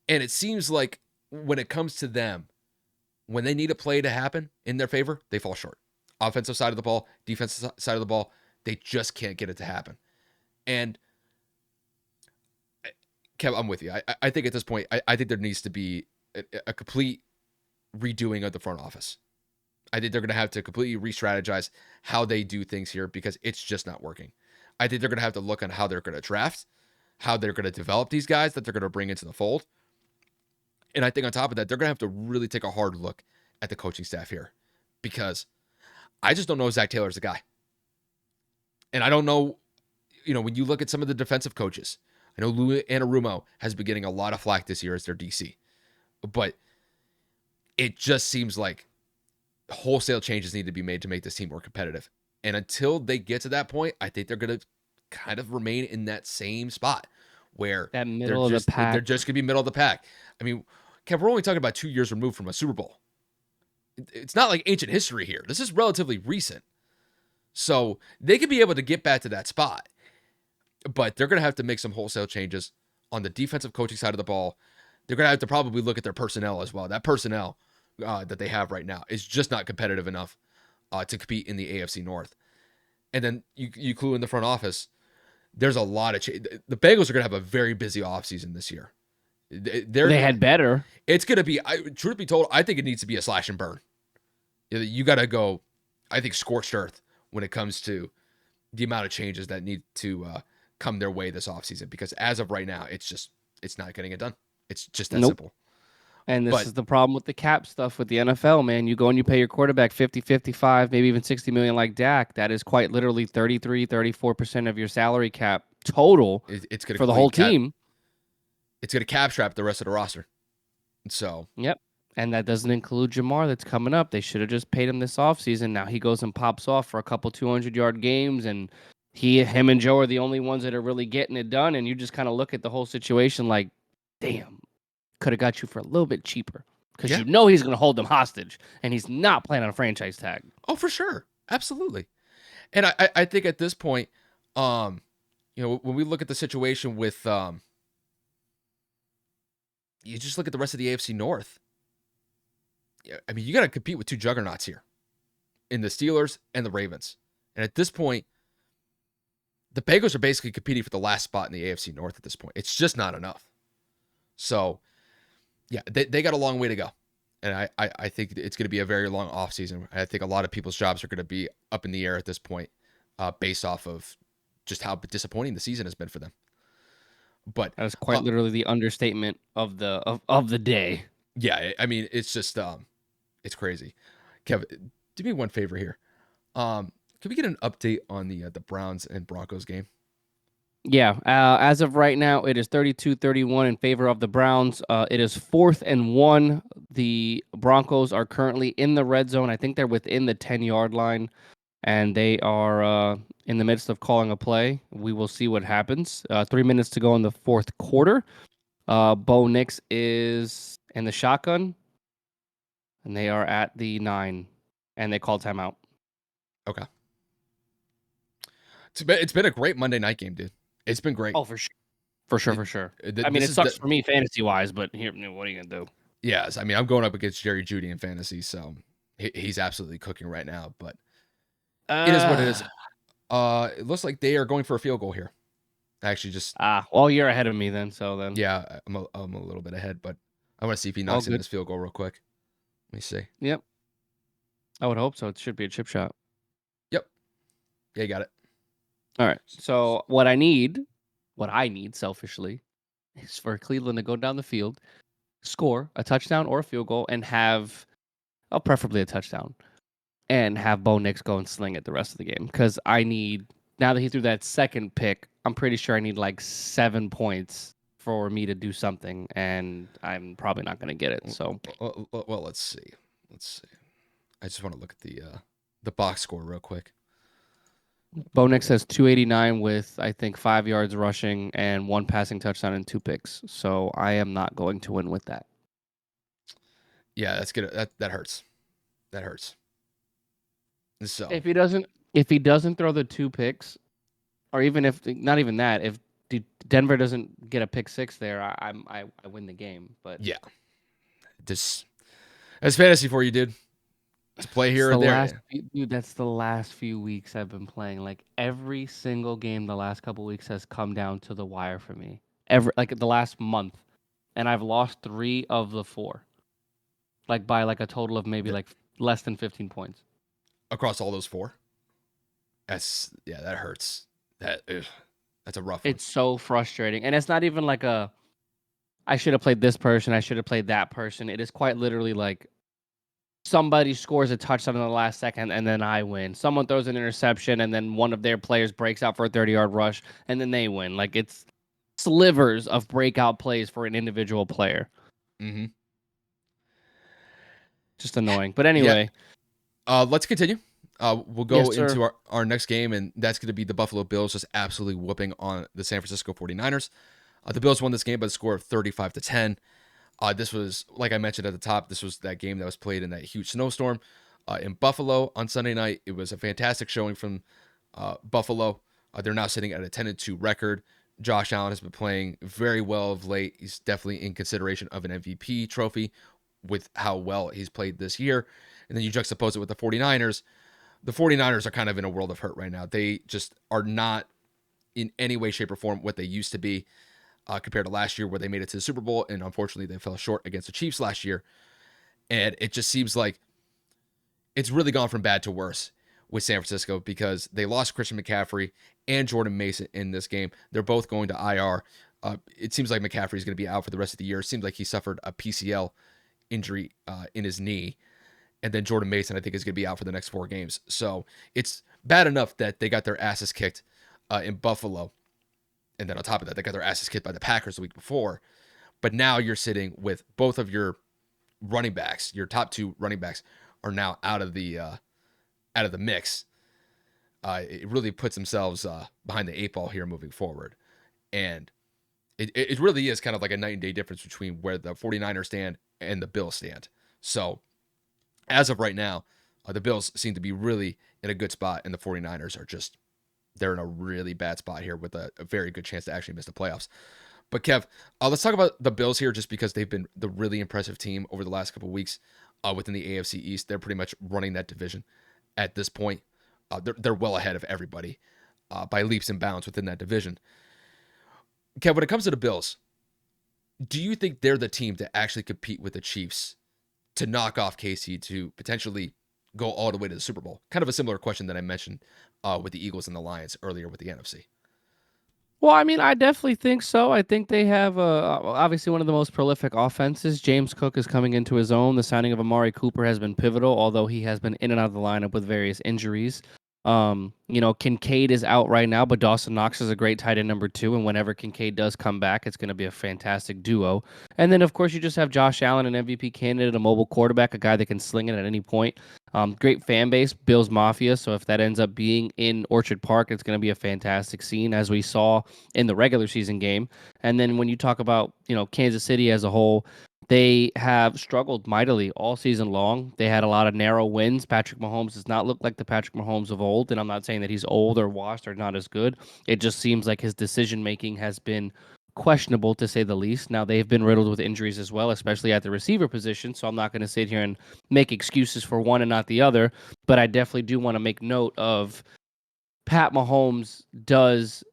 And it seems like when it comes to them, when they need a play to happen in their favor, they fall short. Offensive side of the ball, defensive side of the ball, they just can't get it to happen. And Kev, I'm with you. I think at this point, I think there needs to be a complete redoing of the front office. I think they're going to have to completely re-strategize how they do things here because it's just not working. I think they're going to have to look on how they're going to draft, how they're going to develop these guys that they're going to bring into the fold. And I think on top of that, they're going to have to really take a hard look at the coaching staff here because I just don't know if Zach Taylor's the guy. And I don't know, when you look at some of the defensive coaches, I know Lou Anarumo has been getting a lot of flack this year as their DC, but it just seems like wholesale changes need to be made to make this team more competitive. And until they get to that point, I think they're going to kind of remain in that same spot where that middle of the pack. They're just going to be middle of the pack. I mean, Kev, we're only talking about 2 years removed from a Super Bowl. It's not like ancient history here. This is relatively recent. So they could be able to get back to that spot. But they're going to have to make some wholesale changes on the defensive coaching side of the ball. They're going to have to probably look at their personnel as well. That personnel that they have right now is just not competitive enough to compete in the AFC North. And then you clue in the front office. There's a lot of the Bengals are going to have a very busy offseason this year. They had better. It's going to be, truth be told, I think it needs to be a slash and burn. You got to go, I think, scorched earth when it comes to the amount of changes that need to come their way this offseason. Because as of right now, it's not getting it done. It's just that simple. And this is the problem with the cap stuff with the NFL, man. You go and you pay your quarterback 50, 55, maybe even 60 million like Dak. That is quite literally 33, 34% of your salary cap total for the whole team. It's going to cap trap the rest of the roster. So. Yep. And that doesn't include Jamar that's coming up. They should have just paid him this offseason. Now he goes and pops off for a couple 200-yard games, and him and Joe are the only ones that are really getting it done. And you just kind of look at the whole situation like, damn, could have got you for a little bit cheaper because he's going to hold them hostage, and he's not playing on a franchise tag. Oh, for sure. Absolutely. And I think at this point, when we look at the situation with you just look at the rest of the AFC North. I mean, you got to compete with two juggernauts here. in the Steelers and the Ravens. And at this point, the Bengals are basically competing for the last spot in the AFC North at this point. It's just not enough. So, yeah, they got a long way to go. And I think it's going to be a very long offseason. I think a lot of people's jobs are going to be up in the air at this point based off of just how disappointing the season has been for them. But That is quite literally the understatement of the day. yeah, I mean, it's just it's crazy. Kevin, do me one favor here. Can we get an update on the Browns and Broncos game? Yeah, as of right now, it is 32-31 in favor of the Browns. It is 4th and 1. The Broncos are currently in the red zone. I think they're within the 10-yard line, and they are in the midst of calling a play. We will see what happens. 3 minutes to go in the fourth quarter. Bo Nix is in the shotgun, and they are at the 9, and they call timeout. Okay. It's been a great Monday night game, dude. It's been great. Oh, for sure. For sure, for sure. I mean, This it is sucks for me fantasy-wise, but here, what are you going to do? yes. I mean, I'm going up against Jerry Jeudy in fantasy, so he's absolutely cooking right now. But it is what it is. It looks like they are going for a field goal here. Actually, just well, you're ahead of me then. So then, yeah, I'm a little bit ahead, but I want to see if he all knocks in good. this field goal real quick. Let me see. Yep, I would hope so. It should be a chip shot. Yep. Yeah, you got it. All right. So what I need selfishly, is for Cleveland to go down the field, score a touchdown or a field goal, and have, preferably a touchdown, and have Bo Nix go and sling it the rest of the game. Because I need, now that he threw that second pick, I'm pretty sure I need like 7 points for me to do something, and I'm probably not going to get it. So, Well, let's see. Let's see. I just want to look at the box score real quick. Bo Nix has 289 with, I think, 5 yards rushing and 1 passing touchdown and 2 picks. So I am not going to win with that. Yeah, that's good. That hurts. That hurts. So If he doesn't throw the 2 picks, or even if not even that, if Denver doesn't get a pick 6 there, I win the game. But yeah, this that's fantasy for you, dude. To play here or there. Dude, that's the last few weeks I've been playing. Like every single game the last couple weeks has come down to the wire for me. Like the last month, and I've lost 3 of the 4. Like by like a total of maybe like less than 15 points Across all those 4. That hurts. That's a rough one. It's so frustrating, and it's not even like I should have played this person, I should have played that person. It is quite literally like somebody scores a touchdown in the last second, and then I win. Someone throws an interception, and then one of their players breaks out for a 30-yard rush, and then they win. Like it's slivers of breakout plays for an individual player. Mm-hmm. Just annoying. But anyway. Yeah. Let's continue. We'll go Yes, into our next game, and that's going to be the Buffalo Bills just absolutely whooping on the San Francisco 49ers. The Bills won this game by a score of 35-10. This was, like I mentioned at the top, this was that game that was played in that huge snowstorm in Buffalo on Sunday night. It was a fantastic showing from Buffalo. They're now sitting at a 10-2 record. Josh Allen has been playing very well of late. He's definitely in consideration of an MVP trophy with how well he's played this year. And then you juxtapose it with the 49ers. The 49ers are kind of in a world of hurt right now. They just are not in any way, shape, or form what they used to be compared to last year where they made it to the Super Bowl. And unfortunately, they fell short against the Chiefs last year. And it just seems like it's really gone from bad to worse with San Francisco because they lost Christian McCaffrey and Jordan Mason in this game. They're both going to IR. It seems like McCaffrey is going to be out for the rest of the year. It seems like he suffered a PCL injury in his knee. And then Jordan Mason, I think, is going to be out for the next 4 games. So it's bad enough that they got their asses kicked in Buffalo. And then on top of that, they got their asses kicked by the Packers the week before. But now you're sitting with both of your running backs, your top 2 running backs, are now out of the mix. It really puts themselves behind the 8 ball here moving forward. And it really is kind of like a night and day difference between where the 49ers stand and the Bills stand. So as of right now, the Bills seem to be really in a good spot, and the 49ers are they're in a really bad spot here with a very good chance to actually miss the playoffs. But Kev, let's talk about the Bills here just because they've been the really impressive team over the last couple of weeks within the AFC East. They're pretty much running that division. at this point. They're well ahead of everybody by leaps and bounds within that division. Kev, when it comes to the Bills, do you think they're the team to actually compete with the Chiefs to knock off KC to potentially go all the way to the Super Bowl? Kind of a similar question that I mentioned with the Eagles and the Lions earlier with the NFC. Well, I mean, I definitely think so. I think they have obviously one of the most prolific offenses. James Cook is coming into his own. The signing of Amari Cooper has been pivotal, although he has been in and out of the lineup with various injuries. Kincaid is out right now, but Dawson Knox is a great tight end number 2, and whenever Kincaid does come back, it's going to be a fantastic duo. And then, of course, you just have Josh Allen, an MVP candidate, a mobile quarterback, a guy that can sling it at any point. Great fan base, Bills Mafia. So if that ends up being in Orchard Park, it's going to be a fantastic scene, as we saw in the regular season game. And then when you talk about, Kansas City as a whole, they have struggled mightily all season long. They had a lot of narrow wins. Patrick Mahomes does not look like the Patrick Mahomes of old, and I'm not saying that he's old or washed or not as good. It just seems like his decision making has been questionable, to say the least. Now, they've been riddled with injuries as well, especially at the receiver position, so I'm not going to sit here and make excuses for one and not the other, but I definitely do want to make note of Pat Mahomes does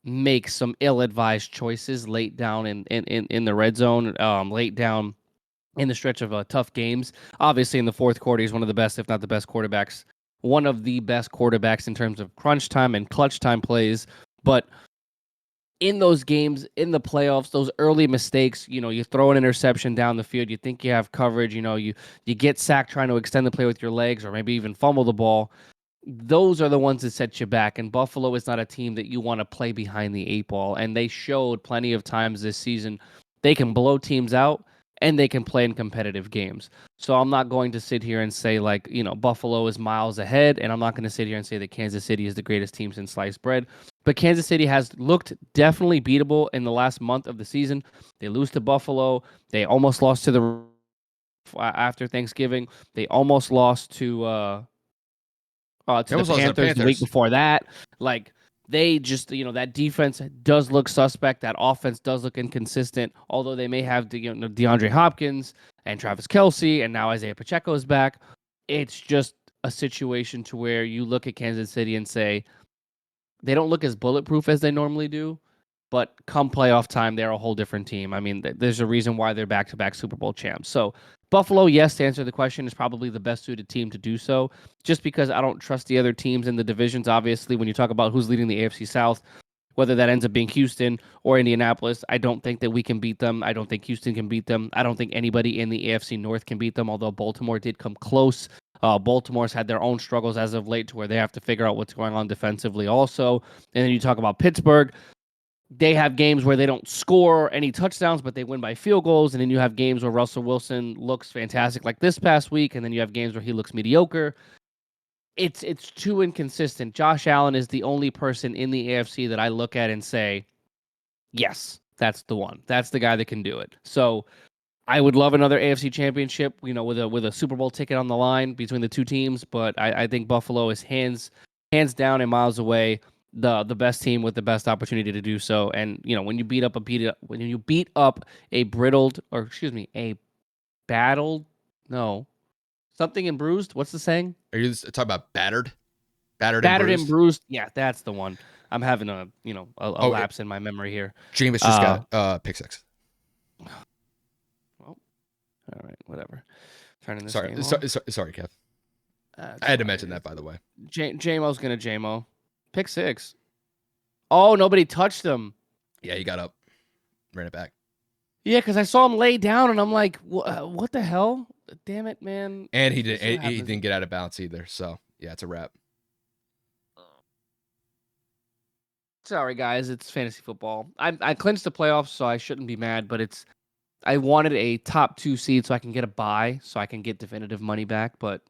make some ill-advised choices late down in the red zone, late down in the stretch of tough games. Obviously, in the fourth quarter, he's one of the best, if not the best quarterbacks, one of the best quarterbacks in terms of crunch time and clutch time plays. But in those games, in the playoffs, those early mistakes, you throw an interception down the field, you think you have coverage, you get sacked trying to extend the play with your legs or maybe even fumble the ball. Those are the ones that set you back. And Buffalo is not a team that you want to play behind the 8 ball. And they showed plenty of times this season they can blow teams out and they can play in competitive games. So I'm not going to sit here and say, like, Buffalo is miles ahead. And I'm not going to sit here and say that Kansas City is the greatest team since sliced bread. But Kansas City has looked definitely beatable in the last month of the season. They lose to Buffalo. They almost lost to the after Thanksgiving. They almost lost to They the almost lost to the Panthers the week Panthers. before that. Like, they just, that defense does look suspect. That offense does look inconsistent. Although they may have DeAndre Hopkins and Travis Kelce, and now Isaiah Pacheco is back. It's just a situation to where you look at Kansas City and say they don't look as bulletproof as they normally do. But come playoff time, they're a whole different team. I mean, there's a reason why they're back-to-back Super Bowl champs. So Buffalo, yes, to answer the question, is probably the best suited team to do so, just because I don't trust the other teams in the divisions. Obviously, when you talk about who's leading the AFC South, whether that ends up being Houston or Indianapolis, I don't think that we can beat them. I don't think Houston can beat them. I don't think anybody in the AFC North can beat them, although Baltimore did come close. Baltimore's had their own struggles as of late to where they have to figure out what's going on defensively also. And then you talk about Pittsburgh. They have games where they don't score any touchdowns, but they win by field goals. And then you have games where Russell Wilson looks fantastic, like this past week. And then you have games where he looks mediocre. It's too inconsistent. Josh Allen is the only person in the AFC that I look at and say, yes, that's the one. That's the guy that can do it. So I would love another AFC championship, with a Super Bowl ticket on the line between the two teams. But I think Buffalo is hands down and miles away the best team with the best opportunity to do so. And when you beat up a brittled, or excuse me, a battled, no, something and bruised. What's the saying? Are you talking about battered and Battered and bruised? bruised. Yeah, that's the one. I'm having a Oh, lapse in my memory here. Jameis just Uh, got pick six. well, all right, whatever. Turning this Sorry, game off. sorry, Kev. That's I had to fine. mention that, by the way. JMO's gonna JMO. Pick six. Oh, nobody touched him. Yeah, he got up, ran it back, Yeah, because I saw him lay down, and I'm like, what the hell? Damn it, man. and he This is what didn't. He happens. didn't get out of bounds either. So yeah, it's a wrap. Sorry, guys. It's fantasy football. I clinched the playoffs, so I shouldn't be mad, but I wanted a top 2 seed so I can get a bye, so I can get definitive money back, but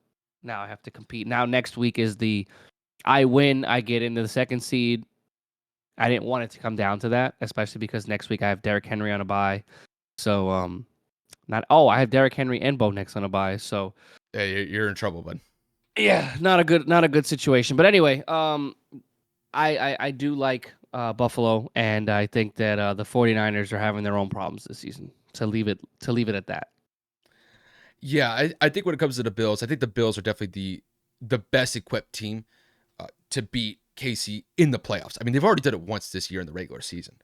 now I have to compete. Now next week is I win, I get into the 2nd seed. I didn't want it to come down to that, especially because next week I have Derrick Henry on a bye. So I have Derrick Henry and Bo Nix on a bye. So Yeah, you're in trouble, bud. yeah, not a good situation. But anyway, I do like Buffalo, and I think that the 49ers are having their own problems this season. To leave it at that. Yeah, I think when it comes to the Bills, I think the Bills are definitely the best equipped team to beat KC in the playoffs. I mean, they've already done it once this year in the regular season.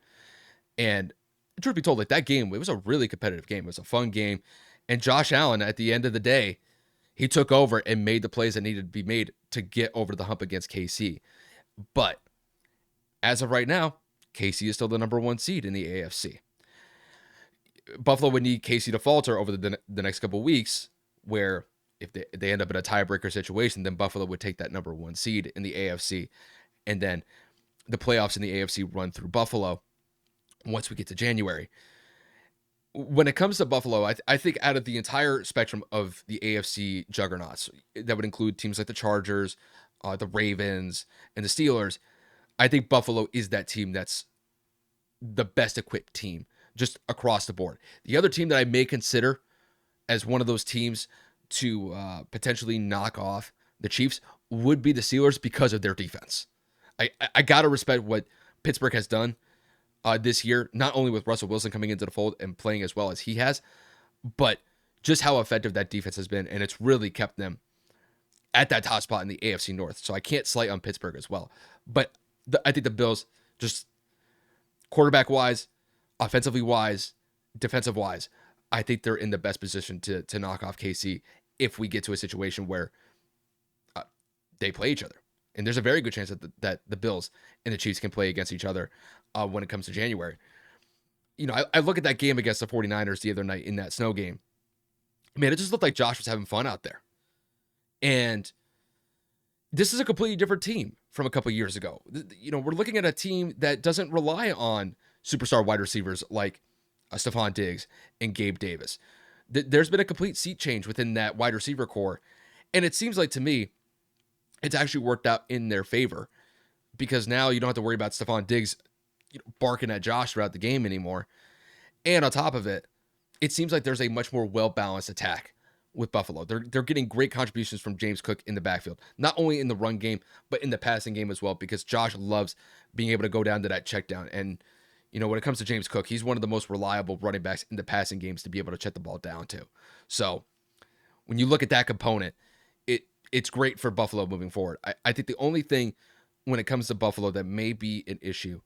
And truth be told, like that game, it was a really competitive game. It was a fun game. And Josh Allen, at the end of the day, he took over and made the plays that needed to be made to get over the hump against KC. But as of right now, KC is still the number one seed in the AFC. Buffalo would need KC to falter over the next couple of weeks, where if they end up in a tiebreaker situation, then Buffalo would take that number one seed in the AFC. And then the playoffs in the AFC run through Buffalo once we get to January. When it comes to Buffalo, I think out of the entire spectrum of the AFC juggernauts, that would include teams like the Chargers, the Ravens, and the Steelers, I think Buffalo is that team that's the best equipped team just across the board. The other team that I may consider as one of those teams to potentially knock off the Chiefs would be the Steelers because of their defense. I got to respect what Pittsburgh has done this year, not only with Russell Wilson coming into the fold and playing as well as he has, but just how effective that defense has been. And it's really kept them at that top spot in the AFC North. So I can't slight on Pittsburgh as well. But I think the Bills, just quarterback wise, offensively wise, defensive wise, I think they're in the best position to knock off KC if we get to a situation where they play each other. And there's a very good chance that the Bills and the Chiefs can play against each other when it comes to January. You know, I look at that game against the 49ers the other night in that snow game. Man, it just looked like Josh was having fun out there. And this is a completely different team from a couple years ago. You know, we're looking at a team that doesn't rely on superstar wide receivers like Stephon Diggs and Gabe Davis. There's been a complete seat change within that wide receiver core. And it seems like to me, it's actually worked out in their favor because now you don't have to worry about Stephon Diggs barking at Josh throughout the game anymore. And on top of it, it seems like there's a much more well-balanced attack with Buffalo. They're getting great contributions from James Cook in the backfield, not only in the run game, but in the passing game as well, because Josh loves being able to go down to that check down. And, you know, when it comes to James Cook, he's one of the most reliable running backs in the passing games to be able to check the ball down to. So when you look at that component, it's great for Buffalo moving forward. I think the only thing when it comes to Buffalo that may be an issue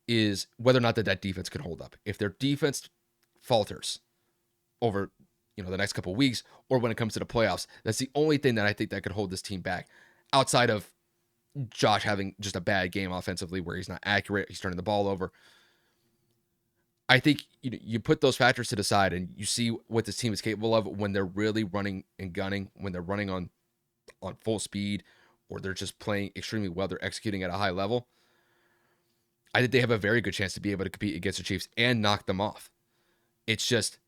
is whether or not that defense can hold up. If their defense falters over, you know, the next couple of weeks, or when it comes to the playoffs, that's the only thing that I think that could hold this team back outside of Josh having just a bad game offensively where he's not accurate, he's turning the ball over. I think you put those factors to the side and you see what this team is capable of when they're really running and gunning, when they're running on full speed, or they're just playing extremely well, they're executing at a high level. I think they have a very good chance to be able to compete against the Chiefs and knock them off. It's just,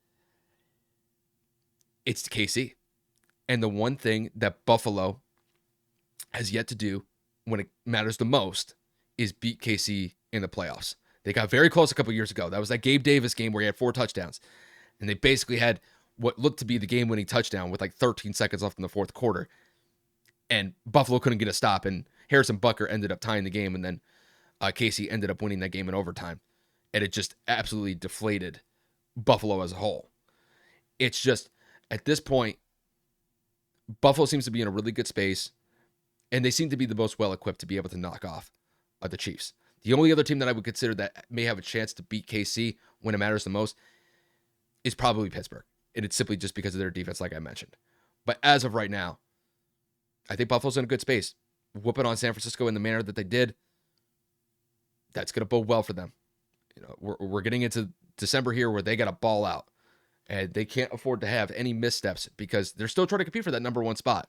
it's KC. And the one thing that Buffalo has yet to do when it matters the most is beat KC in the playoffs. They got very close a couple years ago. That was that Gabe Davis game where he had 4 touchdowns. And they basically had what looked to be the game-winning touchdown with like 13 seconds left in the fourth quarter. And Buffalo couldn't get a stop, and Harrison Butker ended up tying the game, and then KC ended up winning that game in overtime. And it just absolutely deflated Buffalo as a whole. It's just, at this point, Buffalo seems to be in a really good space, and they seem to be the most well-equipped to be able to knock off the Chiefs. The only other team that I would consider that may have a chance to beat KC when it matters the most is probably Pittsburgh. And it's simply just because of their defense, like I mentioned. But as of right now, I think Buffalo's in a good space. Whooping on San Francisco in the manner that they did, that's going to bode well for them. You know, we're getting into December here where they got to ball out. And they can't afford to have any missteps because they're still trying to compete for that number one spot.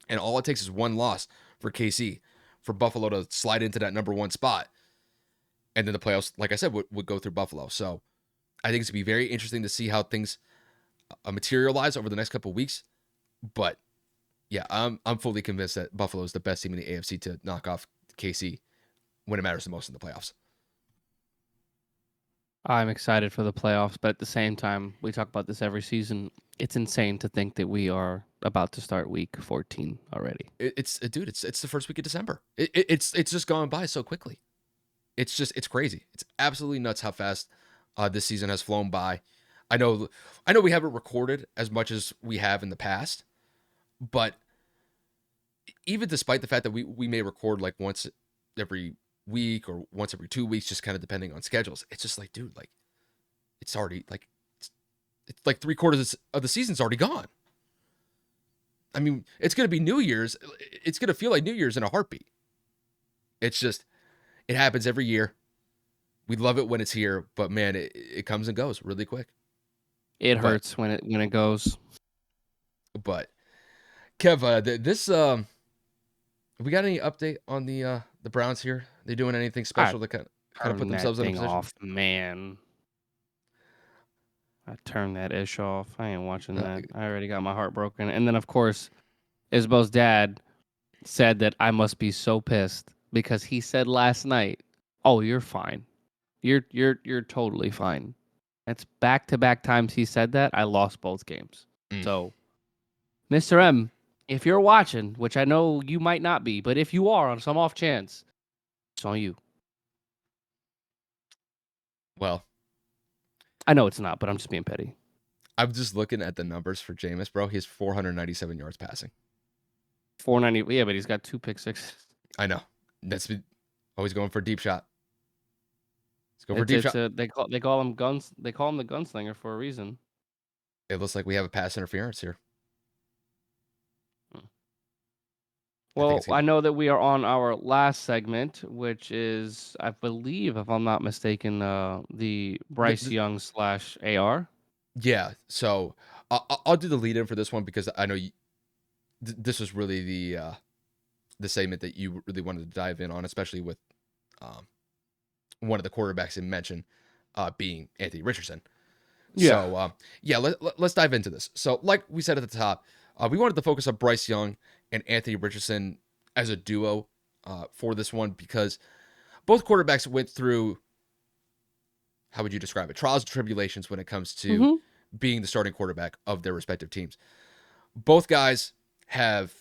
And all it takes is one loss for KC, for Buffalo to slide into that number one spot. And then the playoffs, like I said, would go through Buffalo. So I think it's going to be very interesting to see how things materialize over the next couple of weeks. But yeah, I'm fully convinced that Buffalo is the best team in the AFC to knock off KC when it matters the most in the playoffs. I'm excited for the playoffs, but at the same time, we talk about this every season. It's insane to think that we are about to start week 14 already. It's the first week of December. It's just gone by so quickly. It's crazy. It's absolutely nuts how fast this season has flown by. I know we haven't recorded as much as we have in the past, but even despite the fact that we may record like once every week or once every 2 weeks, just kind of depending on schedules, it's just like, dude, like it's already like it's like 3/4 of the season's already gone. I mean, it's gonna be New Year's. It's gonna feel like New Year's in a heartbeat. It's just it happens every year. We love it when it's here, but man, it comes and goes really quick. It But hurts when it goes. but Kev, this we got any update on the Browns here? They doing anything I special to kind of put turn that themselves in a thing position? off, man. I turned that ish off. I ain't watching Uh, that. I already got my heart broken. And then of course, Isabel's dad said that I must be so pissed because he said last night, "Oh, you're fine. You're totally fine." That's back-to-back times he said that. I lost both games. mm. So, Mr. M, if you're watching, which I know you might not be, but if you are on some off chance, it's on you. Well, I know it's not, but I'm just being petty. I'm just looking at the numbers for Jameis, bro. He has 497 yards passing. 490. Yeah, but he's got 2 pick sixes. I know. That's always going for a deep shot. Let's go for a It's deep it's shot. a they call him guns. They call him the gunslinger for a reason. It looks like we have a pass interference here. Hmm. I think Well, it's I gonna. know that we are on our last segment, which is, I believe, if I'm not mistaken, the The, Bryce the, Young slash AR. yeah. So I'll do the lead in for this one because I know this was really the segment that you really wanted to dive in on, especially with um, one of the quarterbacks in mention being Anthony Richardson. Yeah. So yeah, let's dive into this. So like we said at the top, we wanted to focus on Bryce Young and Anthony Richardson as a duo for this one because both quarterbacks went through, how would you describe it, trials and tribulations when it comes to Mm-hmm. being the starting quarterback of their respective teams. Both guys have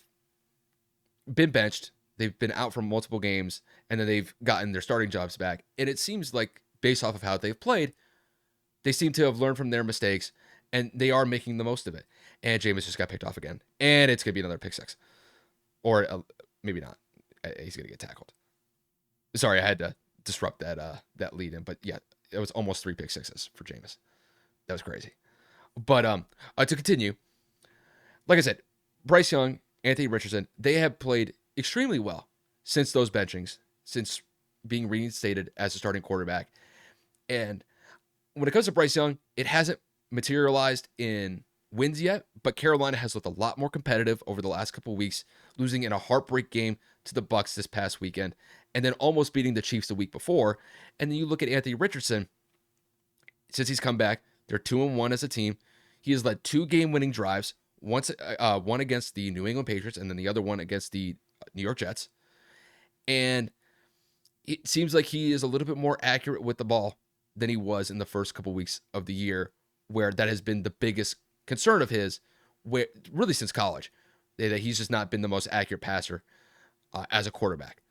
been benched. They've been out from multiple games, and then they've gotten their starting jobs back. And it seems like, based off of how they've played, they seem to have learned from their mistakes, and they are making the most of it. And Jameis just got picked off again, and it's gonna be another pick six, or maybe not. He's gonna get tackled. Sorry, I had to disrupt that lead in, but yeah, it was almost 3 pick sixes for Jameis. That was crazy. But to continue, like I said, Bryce Young, Anthony Richardson, they have played extremely well since those benchings, since being reinstated as a starting quarterback. And when it comes to Bryce Young, it hasn't materialized in wins yet, but Carolina has looked a lot more competitive over the last couple of weeks, losing in a heartbreak game to the Bucs this past weekend, and then almost beating the Chiefs the week before. And then you look at Anthony Richardson, since he's come back, they're 2-1 as a team. He has led 2 game-winning drives, one against the New England Patriots, and then the other one against the New York Jets. And it seems like he is a little bit more accurate with the ball than he was in the first couple weeks of the year, where that has been the biggest concern of his, where really since college, that he's just not been the most accurate passer as a quarterback.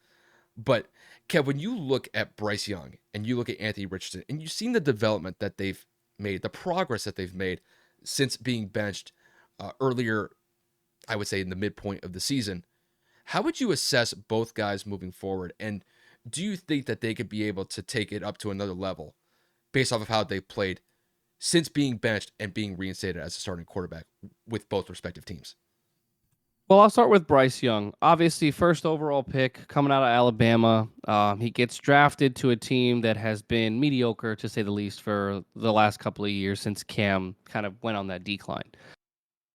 But Kev, when you look at Bryce Young and you look at Anthony Richardson, and you've seen the development that they've made, the progress that they've made since being benched earlier, I would say in the midpoint of the season, how would you assess both guys moving forward? And do you think that they could be able to take it up to another level based off of how they played since being benched and being reinstated as a starting quarterback with both respective teams? Well, I'll start with Bryce Young. Obviously, first overall pick coming out of Alabama. He gets drafted to a team that has been mediocre, to say the least, for the last couple of years since Cam kind of went on that decline.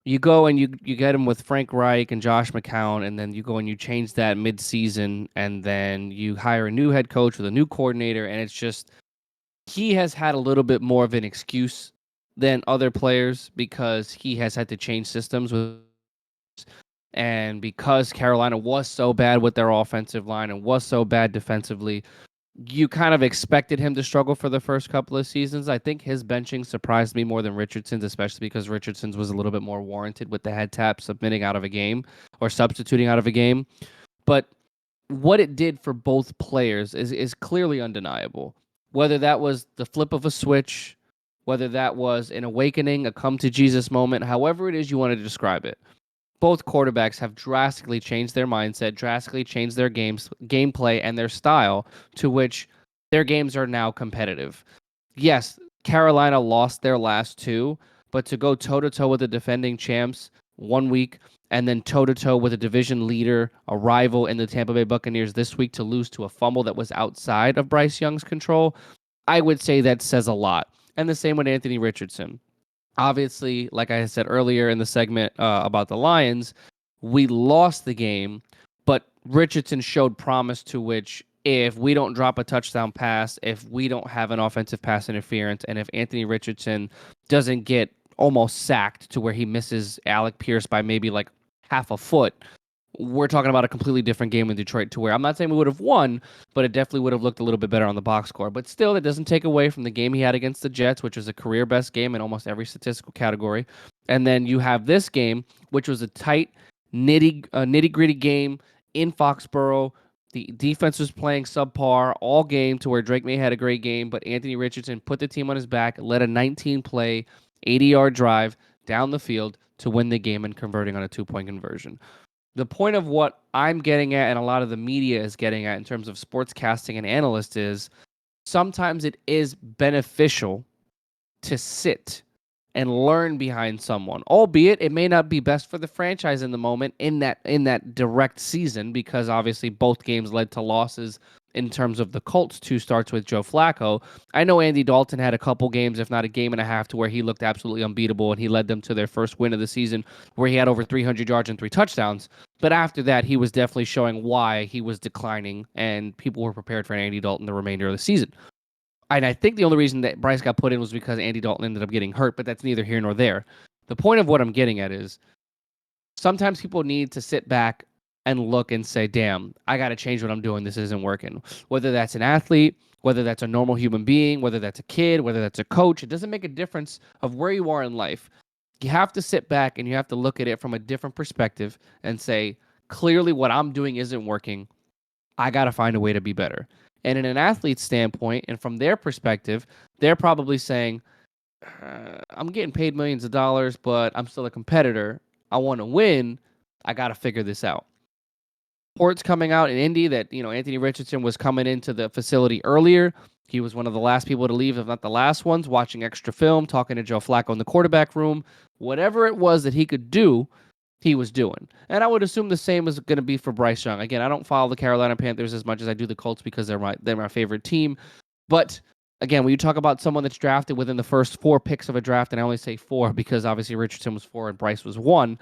You go and you get him with Frank Reich and Josh McCown, and then you go and you change that mid-season, and then you hire a new head coach with a new coordinator, and it's just he has had a little bit more of an excuse than other players because he has had to change systems with. And because Carolina was so bad with their offensive line and was so bad defensively, you kind of expected him to struggle for the first couple of seasons. I think his benching surprised me more than Richardson's, especially because Richardson's was a little bit more warranted with the head tap submitting out of a game or substituting out of a game. But what it did for both players is clearly undeniable. Whether that was the flip of a switch, whether that was an awakening, a come to Jesus moment, however it is you want to describe it, both quarterbacks have drastically changed their mindset, drastically changed their gameplay, and their style to which their games are now competitive. Yes, Carolina lost their last two, but to go toe to toe with the defending champs 1 week and then toe to toe with a division leader, a rival in the Tampa Bay Buccaneers this week to lose to a fumble that was outside of Bryce Young's control, I would say that says a lot. And the same with Anthony Richardson. Obviously, like I said earlier in the segment about the Lions, we lost the game, but Richardson showed promise to which if we don't drop a touchdown pass, if we don't have an offensive pass interference, and if Anthony Richardson doesn't get almost sacked to where he misses Alec Pierce by maybe like half a foot, we're talking about a completely different game in Detroit to where I'm not saying we would have won, but it definitely would have looked a little bit better on the box score. But still, that doesn't take away from the game he had against the Jets, which was a career best game in almost every statistical category. And then you have this game, which was a tight, nitty gritty game in Foxborough. The defense was playing subpar all game to where Drake May had a great game, but Anthony Richardson put the team on his back, led a 19-play, 80-yard drive down the field to win the game and converting on a 2-point conversion. The point of what I'm getting at and a lot of the media is getting at in terms of sportscasting and analysts is sometimes it is beneficial to sit and learn behind someone, albeit it may not be best for the franchise in the moment in that direct season, because obviously both games led to losses in terms of the Colts 2 starts with Joe Flacco. I know Andy Dalton had a couple games, if not a game and a half, to where he looked absolutely unbeatable and he led them to their first win of the season where he had over 300 yards and 3 touchdowns. But after that, he was definitely showing why he was declining and people were prepared for Andy Dalton the remainder of the season. And I think the only reason that Bryce got put in was because Andy Dalton ended up getting hurt, but that's neither here nor there. The point of what I'm getting at is sometimes people need to sit back and look and say, damn, I got to change what I'm doing. This isn't working. Whether that's an athlete, whether that's a normal human being, whether that's a kid, whether that's a coach, it doesn't make a difference of where you are in life. You have to sit back and you have to look at it from a different perspective and say, clearly what I'm doing isn't working. I got to find a way to be better. And in an athlete's standpoint, and from their perspective, they're probably saying, I'm getting paid millions of dollars, but I'm still a competitor. I want to win. I got to figure this out. Reports coming out in Indy that, Anthony Richardson was coming into the facility earlier. He was one of the last people to leave, if not the last ones, watching extra film, talking to Joe Flacco in the quarterback room. Whatever it was that he could do, he was doing. And I would assume the same is going to be for Bryce Young. Again, I don't follow the Carolina Panthers as much as I do the Colts because they're my favorite team. But again, when you talk about someone that's drafted within the first 4 picks of a draft, and I only say 4 because obviously Richardson was 4 and Bryce was 1,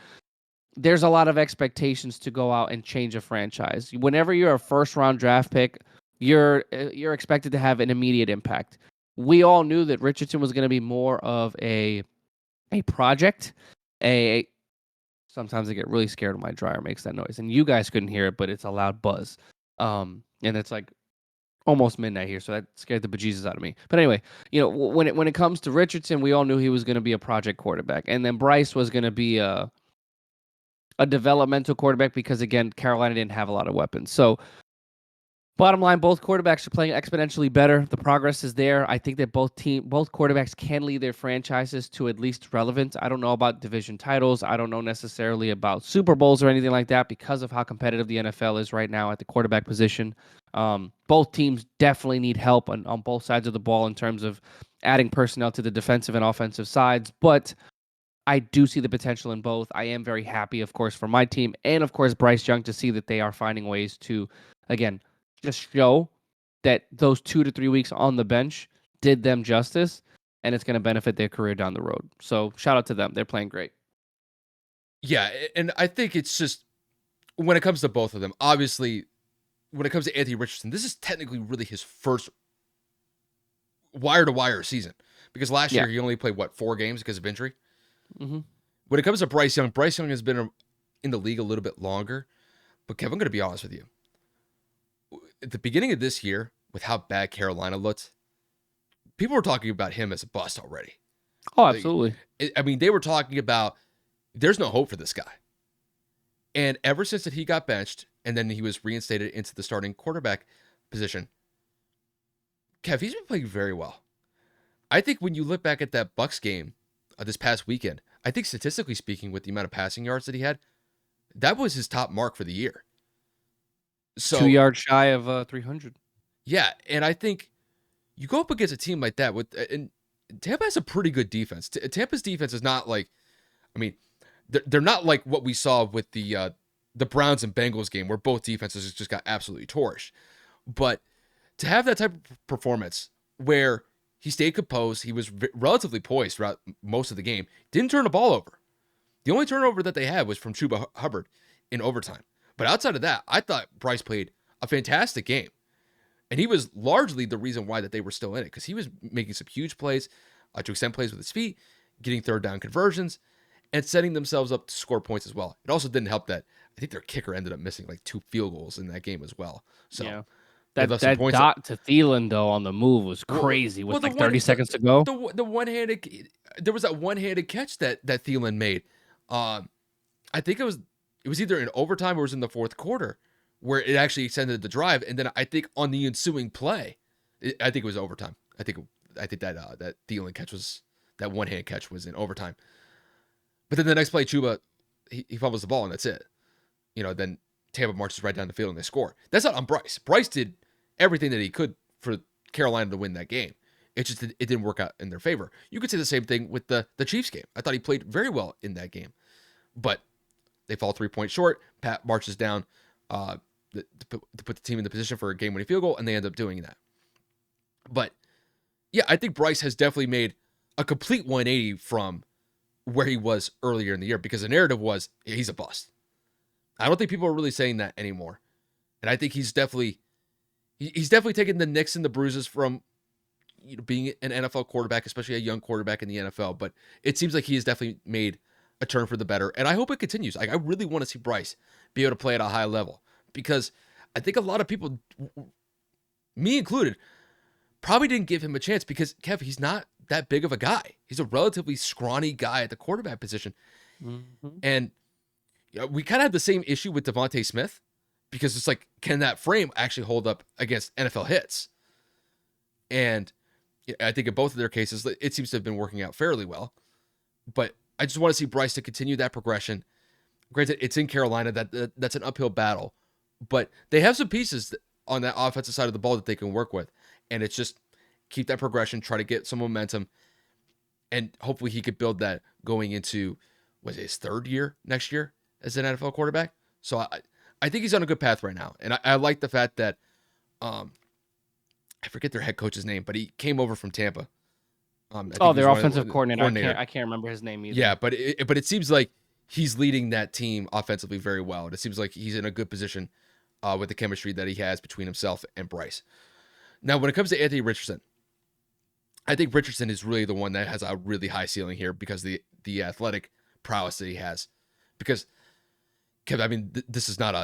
there's a lot of expectations to go out and change a franchise. Whenever you're a first-round draft pick, you're expected to have an immediate impact. We all knew that Richardson was going to be more of a project, Sometimes I get really scared when my dryer makes that noise. And you guys couldn't hear it, but it's a loud buzz. And it's like almost midnight here, so that scared the bejesus out of me. But anyway, when it comes to Richardson, we all knew he was going to be a project quarterback. And then Bryce was going to be a developmental quarterback because, again, Carolina didn't have a lot of weapons. So bottom line, both quarterbacks are playing exponentially better. The progress is there. I think that both quarterbacks can lead their franchises to at least relevance. I don't know about division titles. I don't know necessarily about Super Bowls or anything like that because of how competitive the NFL is right now at the quarterback position. Both teams definitely need help on both sides of the ball in terms of adding personnel to the defensive and offensive sides, but I do see the potential in both. I am very happy, of course, for my team and, of course, Bryce Young to see that they are finding ways to, again, just show that those 2 to 3 weeks on the bench did them justice, and it's going to benefit their career down the road. So shout out to them. They're playing great. Yeah, and I think it's just when it comes to both of them, obviously, when it comes to Anthony Richardson, this is technically really his first wire-to-wire season because last year he only played, 4 games because of injury? Mm-hmm. When it comes to Bryce Young has been in the league a little bit longer. But Kevin, I'm going to be honest with you. At the beginning of this year, with how bad Carolina looked, people were talking about him as a bust already. Oh, absolutely. They were talking about there's no hope for this guy. And ever since that he got benched and then he was reinstated into the starting quarterback position, Kev, he's been playing very well. I think when you look back at that Bucs game this past weekend, I think statistically speaking, with the amount of passing yards that he had, That was his top mark for the year. Two So yards shy of 300. yeah, and I think you go up against a team like that and Tampa has a pretty good defense. Tampa's defense is not like, I mean, they're not like what we saw with the Browns and Bengals game where both defenses just got absolutely torched. But to have that type of performance where he stayed composed, he was relatively poised throughout most of the game, didn't turn the ball over. The only turnover that they had was from Chuba Hubbard in overtime. But outside of that, I thought Bryce played a fantastic game. And he was largely the reason why that they were still in it, because he was making some huge plays to extend plays with his feet, getting third down conversions, and setting themselves up to score points as well. It also didn't help that I think their kicker ended up missing like 2 field goals in that game as well. So Yeah. they That left some that points. dot to Thielen though on the move was Well, crazy. well, With like 30 seconds to go. the one-handed, there was that one-handed catch that Thielen made. I think it was either in overtime or it was in the fourth quarter where it actually extended the drive, and then I think on the ensuing play, I think it was overtime. I think that Thielen catch was that one-hand catch was in overtime. But then the next play, Chuba he fumbles the ball and that's it. Then Tampa marches right down the field and they score. That's not on Bryce. Bryce did everything that he could for Carolina to win that game. It just it didn't work out in their favor. You could say the same thing with the Chiefs game. I thought he played very well in that game, but they fall 3 points short. Pat marches down to put the team in the position for a game-winning field goal, and they end up doing that. But yeah, I think Bryce has definitely made a complete 180 from where he was earlier in the year, because the narrative was he's a bust. I don't think people are really saying that anymore, and I think he's definitely taken the nicks and the bruises from being an NFL quarterback, especially a young quarterback in the NFL. But it seems like he has definitely made a turn for the better, and I hope it continues. Like, I really want to see Bryce be able to play at a high level, because I think a lot of people, me included, probably didn't give him a chance because, Kev, he's not that big of a guy. He's a relatively scrawny guy at the quarterback position. Mm-hmm. And we kind of had the same issue with Devontae Smith, because it's like, can that frame actually hold up against NFL hits? And I think in both of their cases, it seems to have been working out fairly well. But I just want to see Bryce to continue that progression. Granted, it's in Carolina. That's an uphill battle. But they have some pieces on that offensive side of the ball that they can work with. And it's just keep that progression, try to get some momentum, and hopefully he could build that going into, his third year next year as an NFL quarterback. So I think he's on a good path right now. And I like the fact that I forget their head coach's name, but he came over from Tampa. Their offensive coordinator. I can't remember his name either. Yeah, but it seems like he's leading that team offensively very well. And it seems like he's in a good position with the chemistry that he has between himself and Bryce. Now, when it comes to Anthony Richardson, I think Richardson is really the one that has a really high ceiling here because the athletic prowess that he has. Because, Kevin, I mean, this is not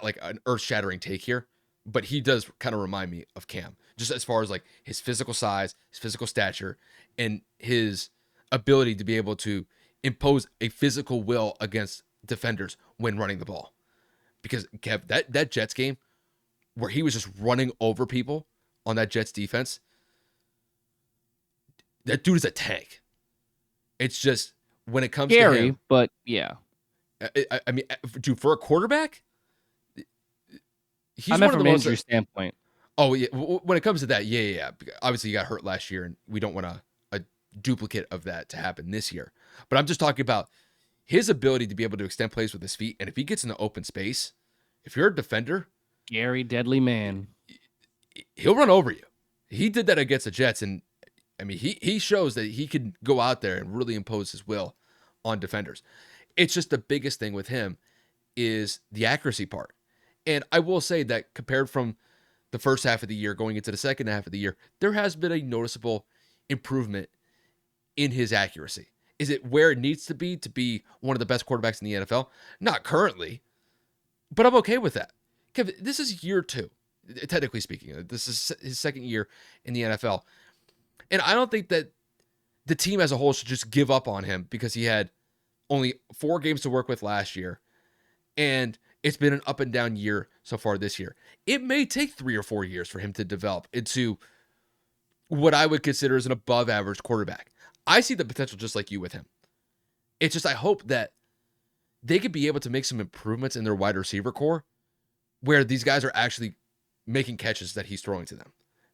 like an earth-shattering take here, but he does kind of remind me of Cam, just as far as like his physical size, his physical stature, and his ability to be able to impose a physical will against defenders when running the ball. Because, Kev, that Jets game where he was just running over people on that Jets defense, that dude is a tank. It's just when it comes Scary, to him, but yeah. I mean, dude, for a quarterback, he's I one meant of from the an most. injury standpoint. Oh yeah, when it comes to that, yeah. Obviously, he got hurt last year, and we don't want a duplicate of that to happen this year. But I'm just talking about his ability to be able to extend plays with his feet, and if he gets in the open space, if you're a defender, Scary, deadly man. he'll run over you. He did that against the Jets, and I mean, he shows that he can go out there and really impose his will on defenders. It's just the biggest thing with him is the accuracy part. And I will say that compared from the first half of the year going into the second half of the year, there has been a noticeable improvement in his accuracy. Is it where it needs to be one of the best quarterbacks in the NFL? Not currently, but I'm okay with that. Kevin, this is year 2, technically speaking. This is his second year in the NFL. And I don't think that the team as a whole should just give up on him because he had only 4 games to work with last year. And it's been an up and down year so far this year. It may take 3 or 4 years for him to develop into what I would consider as an above average quarterback. I see the potential just like you with him. It's just I hope that they could be able to make some improvements in their wide receiver core where these guys are actually making catches that he's throwing to them.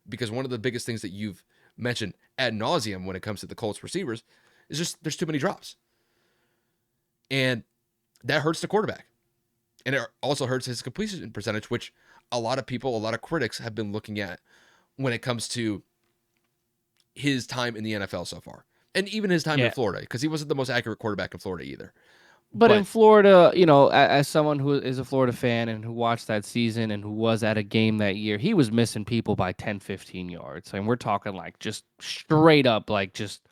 Because one of the biggest things that you've mentioned ad nauseum when it comes to the Colts receivers is just there's too many drops. And that hurts the quarterback. And it also hurts his completion percentage, which a lot of people, a lot of critics have been looking at when it comes to his time in the NFL so far. And even his time in Yeah. Florida, because he wasn't the most accurate quarterback in Florida either. But in But Florida, as someone who is a Florida fan and who watched that season and who was at a game that year, he was missing people by 10, 15 yards. And we're talking like just straight up, like just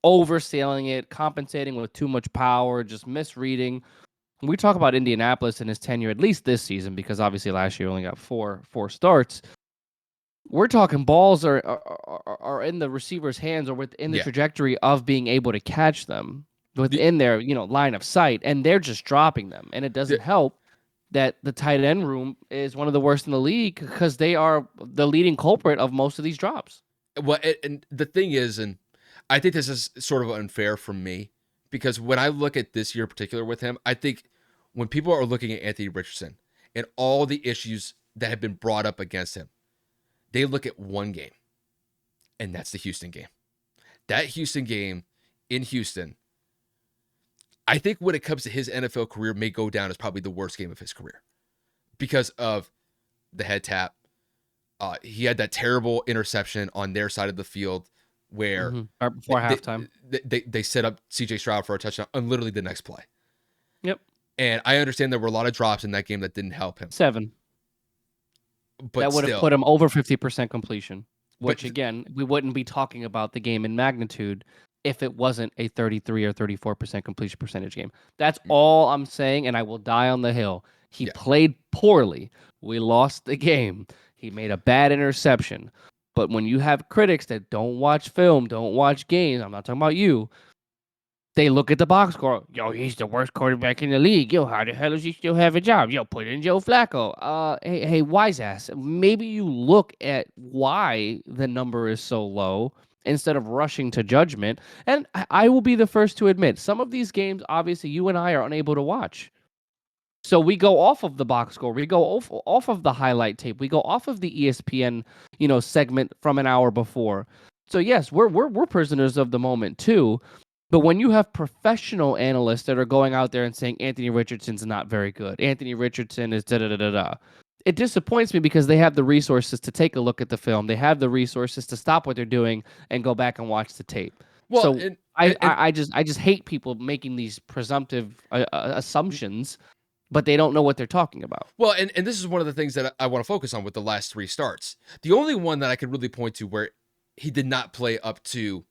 overselling it, compensating with too much power, just misreading. We talk about Indianapolis and his tenure, at least this season, because obviously last year only got four starts. We're talking balls are in the receiver's hands or within the yeah, trajectory of being able to catch them within their line of sight, and they're just dropping them. And it doesn't the, help that the tight end room is one of the worst in the league because they are the leading culprit of most of these drops. well, and the thing is, and I think this is sort of unfair for me because when I look at this year in particular with him, I think when people are looking at Anthony Richardson and all the issues that have been brought up against him, they look at one game, and that's the Houston game. That Houston game in Houston, I think when it comes to his NFL career, may go down as probably the worst game of his career because of the head tap. He had that terrible interception on their side of the field where Right before halftime. they set up CJ Stroud for a touchdown on literally the next play. Yep. And I understand there were a lot of drops in that game that didn't help him. 7. But that would have still, put him over 50% completion, which but again, we wouldn't be talking about the game in magnitude if it wasn't a 33 or 34% completion percentage game. That's all I'm saying, and I will die on the hill. He yeah. played poorly. We lost the game. He made a bad interception. But when you have critics that don't watch film, don't watch games, I'm not talking about you, they look at the box score. Yo, he's the worst quarterback in the league. Yo, how the hell does he still have a job? Yo, put in Joe Flacco. Hey, wise ass. Maybe you look at why the number is so low instead of rushing to judgment. And I will be the first to admit, some of these games, obviously, you and I are unable to watch. So we go off of the box score. We go off of the highlight tape. We go off of the ESPN, segment from an hour before. So yes, we're prisoners of the moment too. But when you have professional analysts that are going out there and saying Anthony Richardson's not very good, Anthony Richardson is da da da da da, it disappoints me because they have the resources to take a look at the film. They have the resources to stop what they're doing and go back and watch the tape. Well, So and I just hate people making these presumptive assumptions, but they don't know what they're talking about. well, and this is one of the things that I want to focus on with the last 3 starts. The only one that I could really point to where he did not play up to,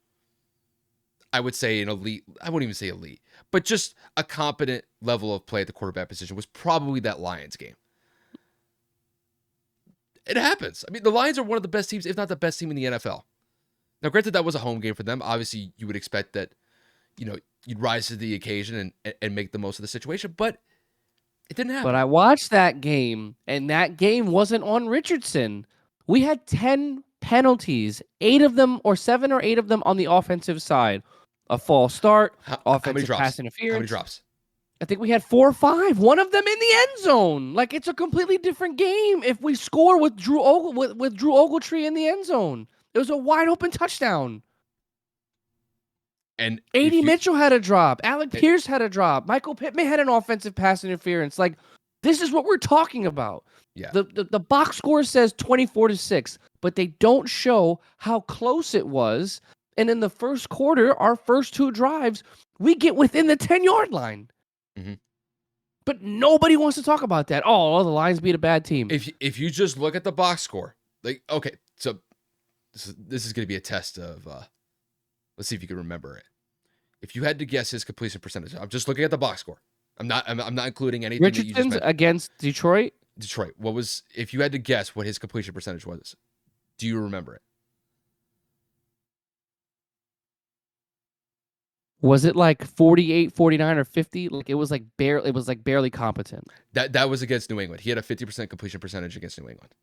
I would say an elite, I wouldn't even say elite, but just a competent level of play at the quarterback position was probably that Lions game. It happens. I mean, the Lions are one of the best teams, if not the best team in the NFL. Now, granted, that was a home game for them. Obviously, you would expect that, you'd rise to the occasion and make the most of the situation, but it didn't happen. But I watched that game, and that game wasn't on Richardson. We had 10 penalties, 8 of them, or 7 or 8 of them on the offensive side. A false start, offensive pass interference. How many drops? I think we had 4 or 5. One of them in the end zone. Like, it's a completely different game if we score with Drew Ogletree in the end zone. It was a wide open touchdown. And A.D. Mitchell had a drop. Alec Pierce had a drop. Michael Pittman had an offensive pass interference. Like, this is what we're talking about. Yeah. The box score says 24-6, but they don't show how close it was. And in the first quarter, our first 2 drives, we get within the 10-yard line. Mm-hmm. But nobody wants to talk about that. Oh, the Lions beat a bad team. If you just look at the box score, like, okay, so this is going to be a test of, let's see if you can remember it. If you had to guess his completion percentage, I'm just looking at the box score. I'm not including anything that you just Richardson's mentioned. against Detroit. If you had to guess what his completion percentage was, do you remember it? Was it like 48, 49, or 50? Like it was like barely competent. That was against New England. He had a 50% completion percentage against New England.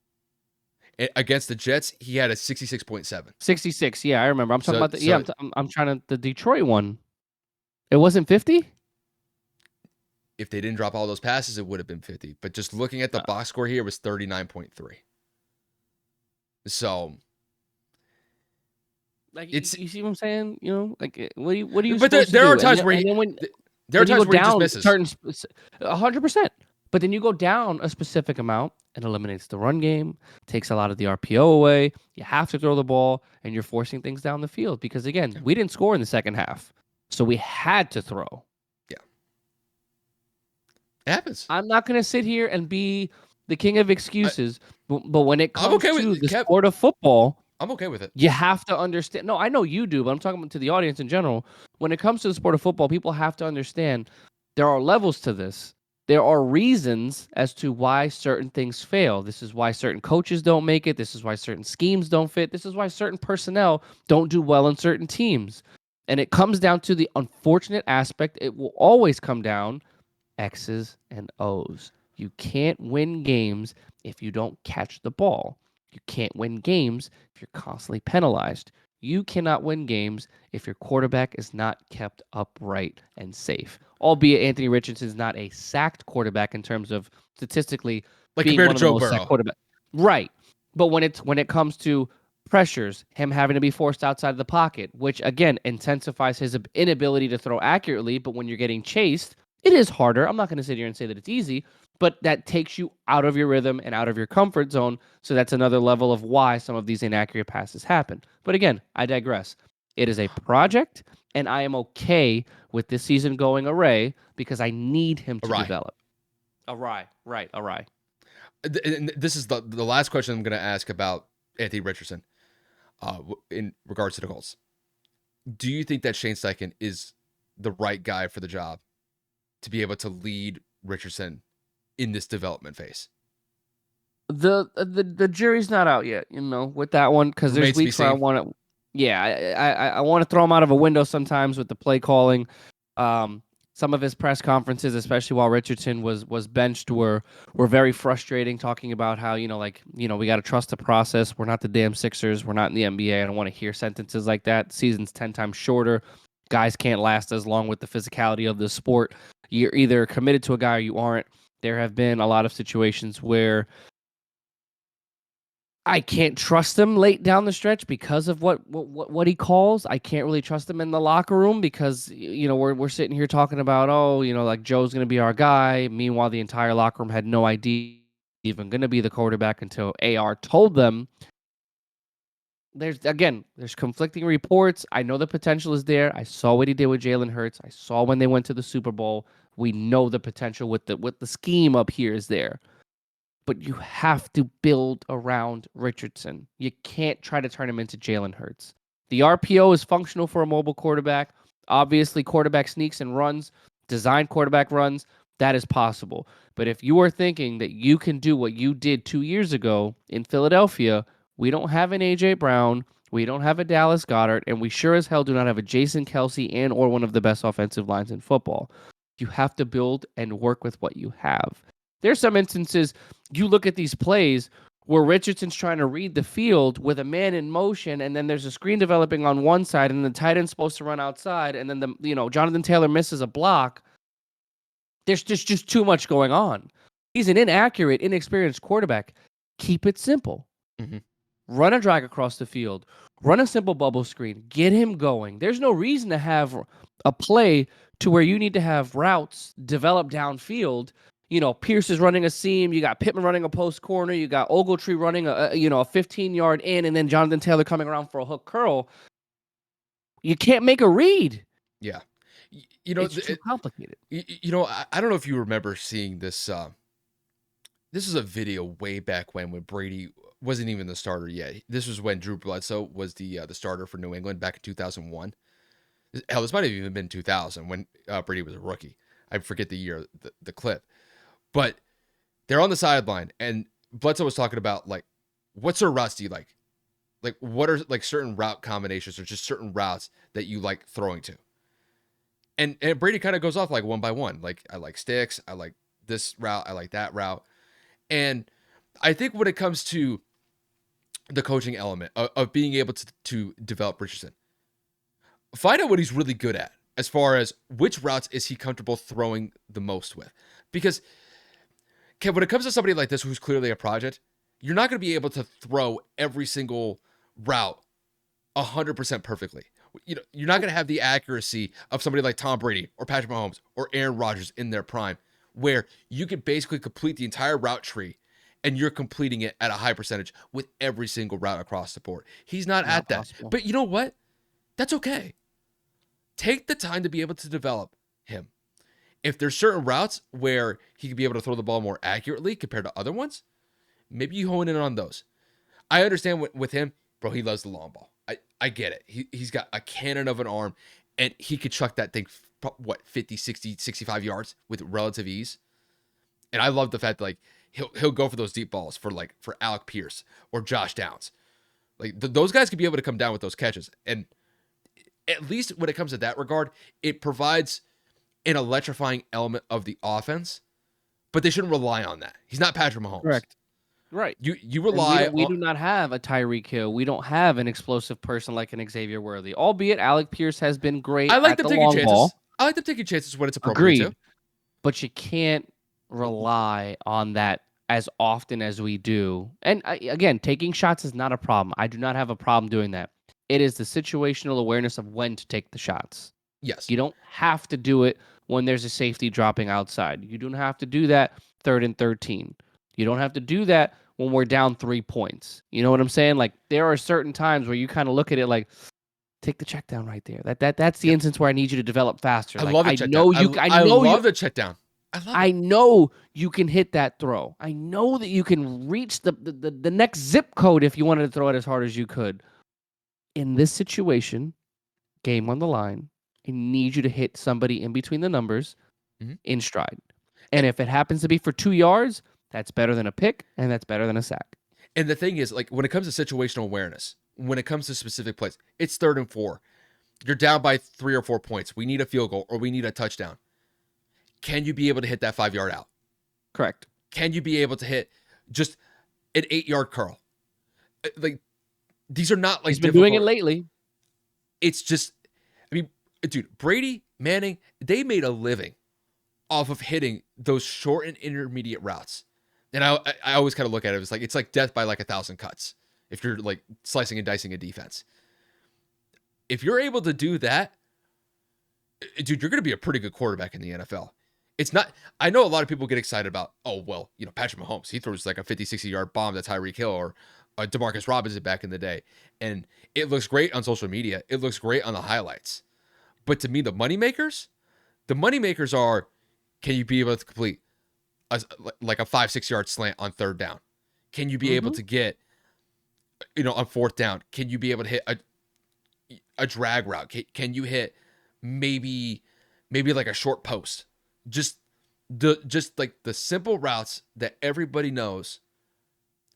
Against the Jets, he had a 66.7. 66. Yeah, I remember. I'm talking about the. I'm trying to the Detroit one. It wasn't 50? If they didn't drop all those passes, it would have been 50. But just looking at the box score here, it was 39.3. So Like it's, you see what I'm saying? You know, like what are you but supposed to there are do? times where And then there are then you go times where he just down misses. 100%. But then you go down a specific amount, it eliminates the run game, takes a lot of the RPO away. You have to throw the ball, and you're forcing things down the field because again, Yeah. we didn't score in the second half, so we had to throw. Yeah. It happens. I'm not going to sit here and be the king of excuses, but when it I'm comes okay to with the Kev. sport of football, I'm okay with it. you have to understand. No, I know you do, but I'm talking to the audience in general. When it comes to the sport of football, people have to understand there are levels to this. There are reasons as to why certain things fail. This is why certain coaches don't make it. This is why certain schemes don't fit. This is why certain personnel don't do well in certain teams. And it comes down to the unfortunate aspect. It will always come down X's and O's. You can't win games if you don't catch the ball. You can't win games if you're constantly penalized. You cannot win games if your quarterback is not kept upright and safe. Albeit Anthony Richardson is not a sacked quarterback in terms of statistically Like being compared one to of the Joe most sacked Burrow. quarterbacks. Right. But when it comes to pressures, him having to be forced outside of the pocket, which again intensifies his inability to throw accurately, but when you're getting chased, it is harder. I'm not going to sit here and say that it's easy, but that takes you out of your rhythm and out of your comfort zone. So that's another level of why some of these inaccurate passes happen. But again, I digress. It is a project, and I am okay with this season going awry because I need him to Awry. develop. Awry, right, awry. And this is the last question I'm going to ask about Anthony Richardson in regards to the Colts. Do you think that Shane Steichen is the right guy for the job to be able to lead Richardson in this development phase? The jury's not out yet, you know, with that one because there's Remains to be weeks where I seen. want to, yeah, I want to throw him out of a window sometimes with the play calling. Some of his press conferences, especially while Richardson was benched, were very frustrating. Talking about how we got to trust the process. We're not the damn Sixers. We're not in the NBA. I don't want to hear sentences like that. Season's 10 times shorter. Guys can't last as long with the physicality of the sport. You're either committed to a guy or you aren't. There have been a lot of situations where I can't trust him late down the stretch because of what he calls. I can't really trust him in the locker room because we're sitting here talking about like Joe's gonna be our guy. Meanwhile, the entire locker room had no idea even gonna be the quarterback until AR told them. There's conflicting reports. I know the potential is there. I saw what he did with Jalen Hurts. I saw when they went to the Super Bowl. We know the potential with the scheme up here is there, but you have to build around Richardson. You can't try to turn him into Jalen Hurts. The RPO is functional for a mobile quarterback. Obviously, quarterback sneaks and runs, design quarterback runs, that is possible. But if you are thinking that you can do what you did 2 years ago in Philadelphia, we don't have an A.J. Brown, we don't have a Dallas Goedert, and we sure as hell do not have a Jason Kelsey and or one of the best offensive lines in football. You have to build and work with what you have. There's some instances you look at these plays where Richardson's trying to read the field with a man in motion, and then there's a screen developing on one side, and the tight end's supposed to run outside, and then Jonathan Taylor misses a block. There's just too much going on. He's an inaccurate, inexperienced quarterback. Keep it simple. Mm-hmm. Run a drag across the field. Run a simple bubble screen. Get him going. There's no reason to have a play to where you need to have routes develop downfield. Pierce is running a seam. You got Pittman running a post corner. You got Ogletree running a 15-yard in, and then Jonathan Taylor coming around for a hook curl. You can't make a read. Yeah. It's too complicated. I don't know if you remember seeing this. This is a video way back when Brady wasn't even the starter yet. This was when Drew Bledsoe was the starter for New England back in 2001. Hell, this might have even been 2000 when Brady was a rookie. I forget the year, the clip. But they're on the sideline, and Bledsoe was talking about, like, what sort of routes do you like? Like, what are, like, certain route combinations or just certain routes that you like throwing to? And Brady kind of goes off, like, one by one. Like, I like sticks. I like this route. I like that route. And I think when it comes to the coaching element of being able to develop Richardson, find out what he's really good at. as far as which routes is he comfortable throwing the most with. Because when it comes to somebody like this who's clearly a project, you're not going to be able to throw every single route 100% perfectly. You're not going to have the accuracy of somebody like Tom Brady or Patrick Mahomes or Aaron Rodgers in their prime, where you can basically complete the entire route tree and you're completing it at a high percentage with every single route across the board. He's not Not at that. possible. But you know what? That's okay. Take the time to be able to develop him. If there's certain routes where he could be able to throw the ball more accurately compared to other ones, maybe you hone in on those. I understand with him, bro, he loves the long ball. I get it. He's got a cannon of an arm, and he could chuck that thing, 50, 60, 65 yards with relative ease. And I love the fact that, like, he'll go for those deep balls for Alec Pierce or Josh Downs. Like, those guys could be able to come down with those catches. And at least when it comes to that regard, it provides an electrifying element of the offense, but they shouldn't rely on that. He's not Patrick Mahomes. Correct. Right. You And we rely we on. do not have a Tyreek Hill. We don't have an explosive person like an Xavier Worthy. Albeit Alec Pierce has been great I like at them the taking long chances. ball. I like them taking chances when it's appropriate too. Agreed. But you can't rely on that as often as we do. And again, taking shots is not a problem. I do not have a problem doing that. It is the situational awareness of when to take the shots. Yes. You don't have to do it when there's a safety dropping outside. You don't have to do that 3rd and 13. You don't have to do that when we're down 3 points. You know what I'm saying? Like, there are certain times where you kind of look at it like, take the check down right there. That's the instance where I need you to develop faster. I Like, love the I check know down. you. I know love you. the check down. I love I it. know you can hit that throw. I know that you can reach the next zip code if you wanted to throw it as hard as you could. In this situation, game on the line, I need you to hit somebody in between the numbers in stride. And if it happens to be for 2 yards, that's better than a pick, and that's better than a sack. And the thing is, like, when it comes to situational awareness, when it comes to specific plays, it's 3rd and 4. You're down by 3 or 4 points. We need a field goal or we need a touchdown. Can you be able to hit that 5-yard out? Correct. Can you be able to hit just an 8-yard curl? Like, these are not like He's been difficult. doing it lately. It's just, I mean, dude, Brady, Manning, they made a living off of hitting those short and intermediate routes. And I always kind of look at it as it's like death by like 1,000 cuts if you're like slicing and dicing a defense. If you're able to do that, dude, you're going to be a pretty good quarterback in the NFL. It's not, I know a lot of people get excited about, oh, well, Patrick Mahomes, he throws like a 50, 60-yard bomb to Tyreek Hill or DeMarcus Robinson back in the day. And it looks great on social media. It looks great on the highlights. But to me, the moneymakers are, can you be able to complete like a 5-6 yard slant on 3rd down? Can you be able to get, on 4th down? Can you be able to hit a drag route? Can you hit maybe like a short post? Just like the simple routes that everybody knows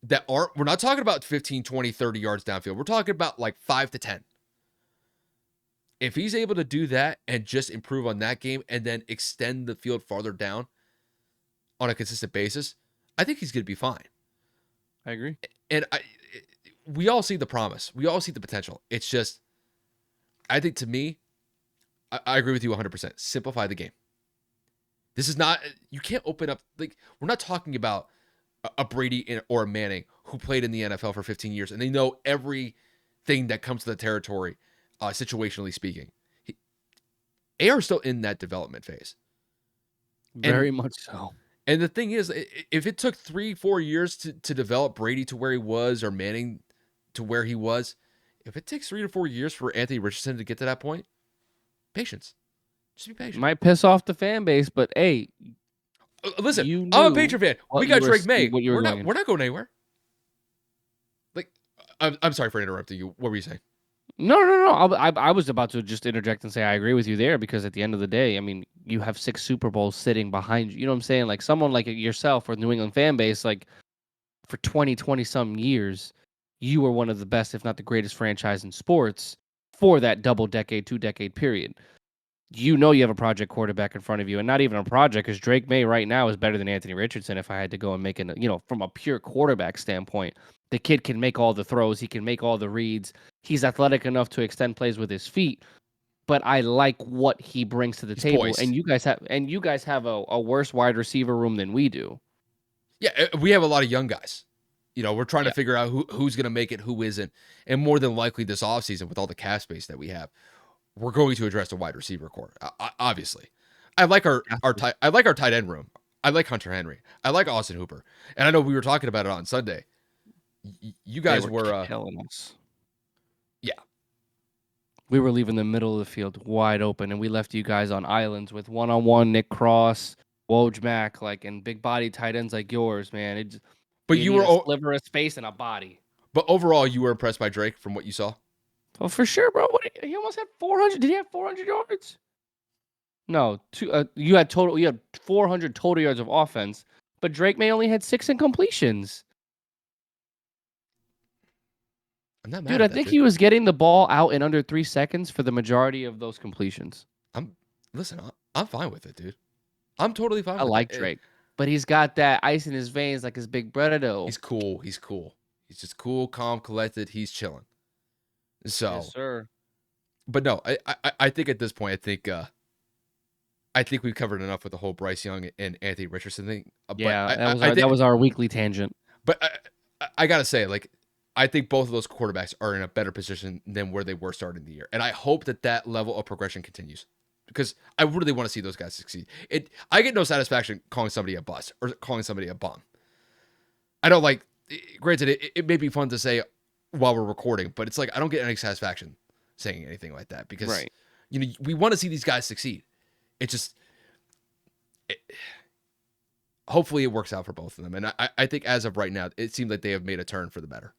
that aren't, we're not talking about 15, 20, 30 yards downfield. We're talking about like 5 to 10. If he's able to do that and just improve on that game and then extend the field farther down on a consistent basis, I think he's going to be fine. I agree. And we all see the promise. We all see the potential. It's just, I think to me, I agree with you 100%. Simplify the game. This is not, you can't open up, like, we're not talking about a Brady or a Manning who played in the NFL for 15 years and they know everything that comes to the territory, situationally speaking. They are still in that development phase. Very much so. And the thing is, if it took 3-4 years to develop Brady to where he was or Manning to where he was, if it takes 3 to 4 years for Anthony Richardson to get to that point, patience. Just be patient. Might piss off the fan base, but hey, listen, I'm a Patriot fan. We got Drake May. We're not going anywhere. Like, I'm sorry for interrupting you. What were you saying? No. I was about to just interject and say I agree with you there because at the end of the day, I mean, you have 6 Super Bowls sitting behind you. You know what I'm saying? Like someone like yourself or New England fan base, like for 20 some years, you were one of the best, if not the greatest franchise in sports for that 2-decade period. You know you have a project quarterback in front of you, and not even a project because Drake May right now is better than Anthony Richardson if I had to go and make from a pure quarterback standpoint. The kid can make all the throws. He can make all the reads. He's athletic enough to extend plays with his feet. but I like what he brings to the He's table. poised. And you guys have a worse wide receiver room than we do. Yeah, we have a lot of young guys. We're trying to Yeah. figure out who's going to make it, who isn't. And more than likely this offseason, with all the cap space that we have, we're going to address the wide receiver core. Obviously. I like I like our tight end room. I like Hunter Henry. I like Austin Hooper. And I know we were talking about it on Sunday. You They guys were were killing us. yeah. We were leaving the middle of the field wide open, and we left you guys on islands with one-on-one Nick Cross, Woj Mack, and big body tight ends like yours, man. But You you need were a sliver of space and a body. but overall you were impressed by Drake from what you saw? Oh, for sure, bro. He almost had 400. Did he have 400 yards? No, you had 400 total yards of offense, but Drake may only had 6 incompletions. I'm not mad Dude, at I that, think dude. he was getting the ball out in under 3 seconds for the majority of those completions. I'm fine with it, dude. I'm totally fine I with like it. Drake, but he's got that ice in his veins like his big brother, though. He's cool. He's cool. He's just cool, calm, collected. He's chilling. Yes, So, sir. but no, I think at this point, I think we've covered enough with the whole Bryce Young and Anthony Richardson thing. But Yeah, I think, that was our weekly tangent. but I gotta say, like, I think both of those quarterbacks are in a better position than where they were starting the year, and I hope that level of progression continues because I really want to see those guys succeed. I get no satisfaction calling somebody a bust or calling somebody a bum. I don't like. Granted, it may be fun to say while we're recording, but it's like I don't get any satisfaction saying anything like that because Right. we want to see these guys succeed. It just hopefully it works out for both of them, and I think as of right now, it seems like they have made a turn for the better.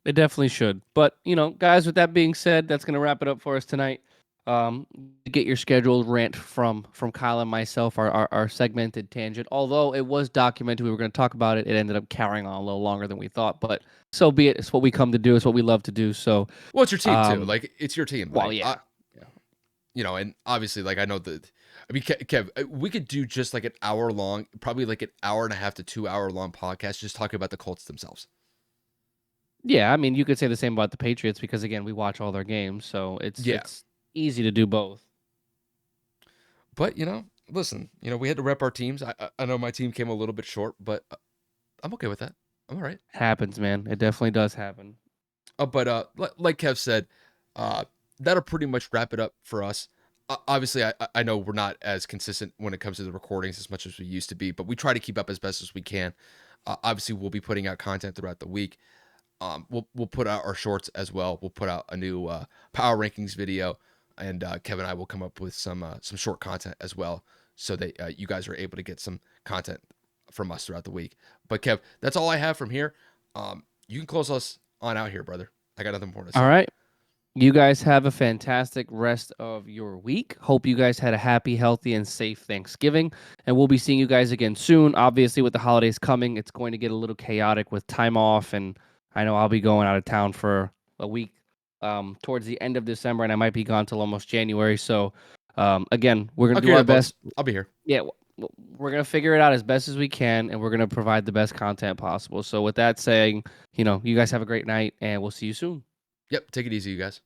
It definitely should. But, guys, with that being said, that's going to wrap it up for us tonight. Get your scheduled rant from Kyle and myself, our segmented tangent. Although it was documented, we were going to talk about it. It ended up carrying on a little longer than we thought, but so be it. It's what we come to do. It's what we love to do. So, Well, it's your team too. Like it's your team. well, Like yeah. and obviously, like I know that. I mean, Kev, we could do just like an hour long, probably like an hour and a half to 2 hour long podcast, just talking about the Colts themselves. Yeah, I mean, you could say the same about the Patriots because, again, we watch all their games, so Yeah, it's easy to do both. but listen, we had to rep our teams. I know my team came a little bit short, but I'm okay with that. I'm all right. Happens, man. It definitely does happen. But like Kev said, that'll pretty much wrap it up for us. Obviously, I know we're not as consistent when it comes to the recordings as much as we used to be, but we try to keep up as best as we can. Obviously, we'll be putting out content throughout the week. We'll put out our shorts as well. We'll put out a new power rankings video, and Kevin and I will come up with some short content as well, so that you guys are able to get some content from us throughout the week. But Kev, that's all I have from here. You can close us on out here, brother. I got nothing more to say. All right. You guys have a fantastic rest of your week. Hope you guys had a happy, healthy, and safe Thanksgiving. And we'll be seeing you guys again soon. Obviously, with the holidays coming, it's going to get a little chaotic with time off. And I know I'll be going out of town for a week towards the end of December, and I might be gone till almost January. So, again, we're going to do our best. I'll be here. Yeah, we're going to figure it out as best as we can, and we're going to provide the best content possible. So, with that saying, you guys have a great night, and we'll see you soon. Yep. Take it easy, you guys.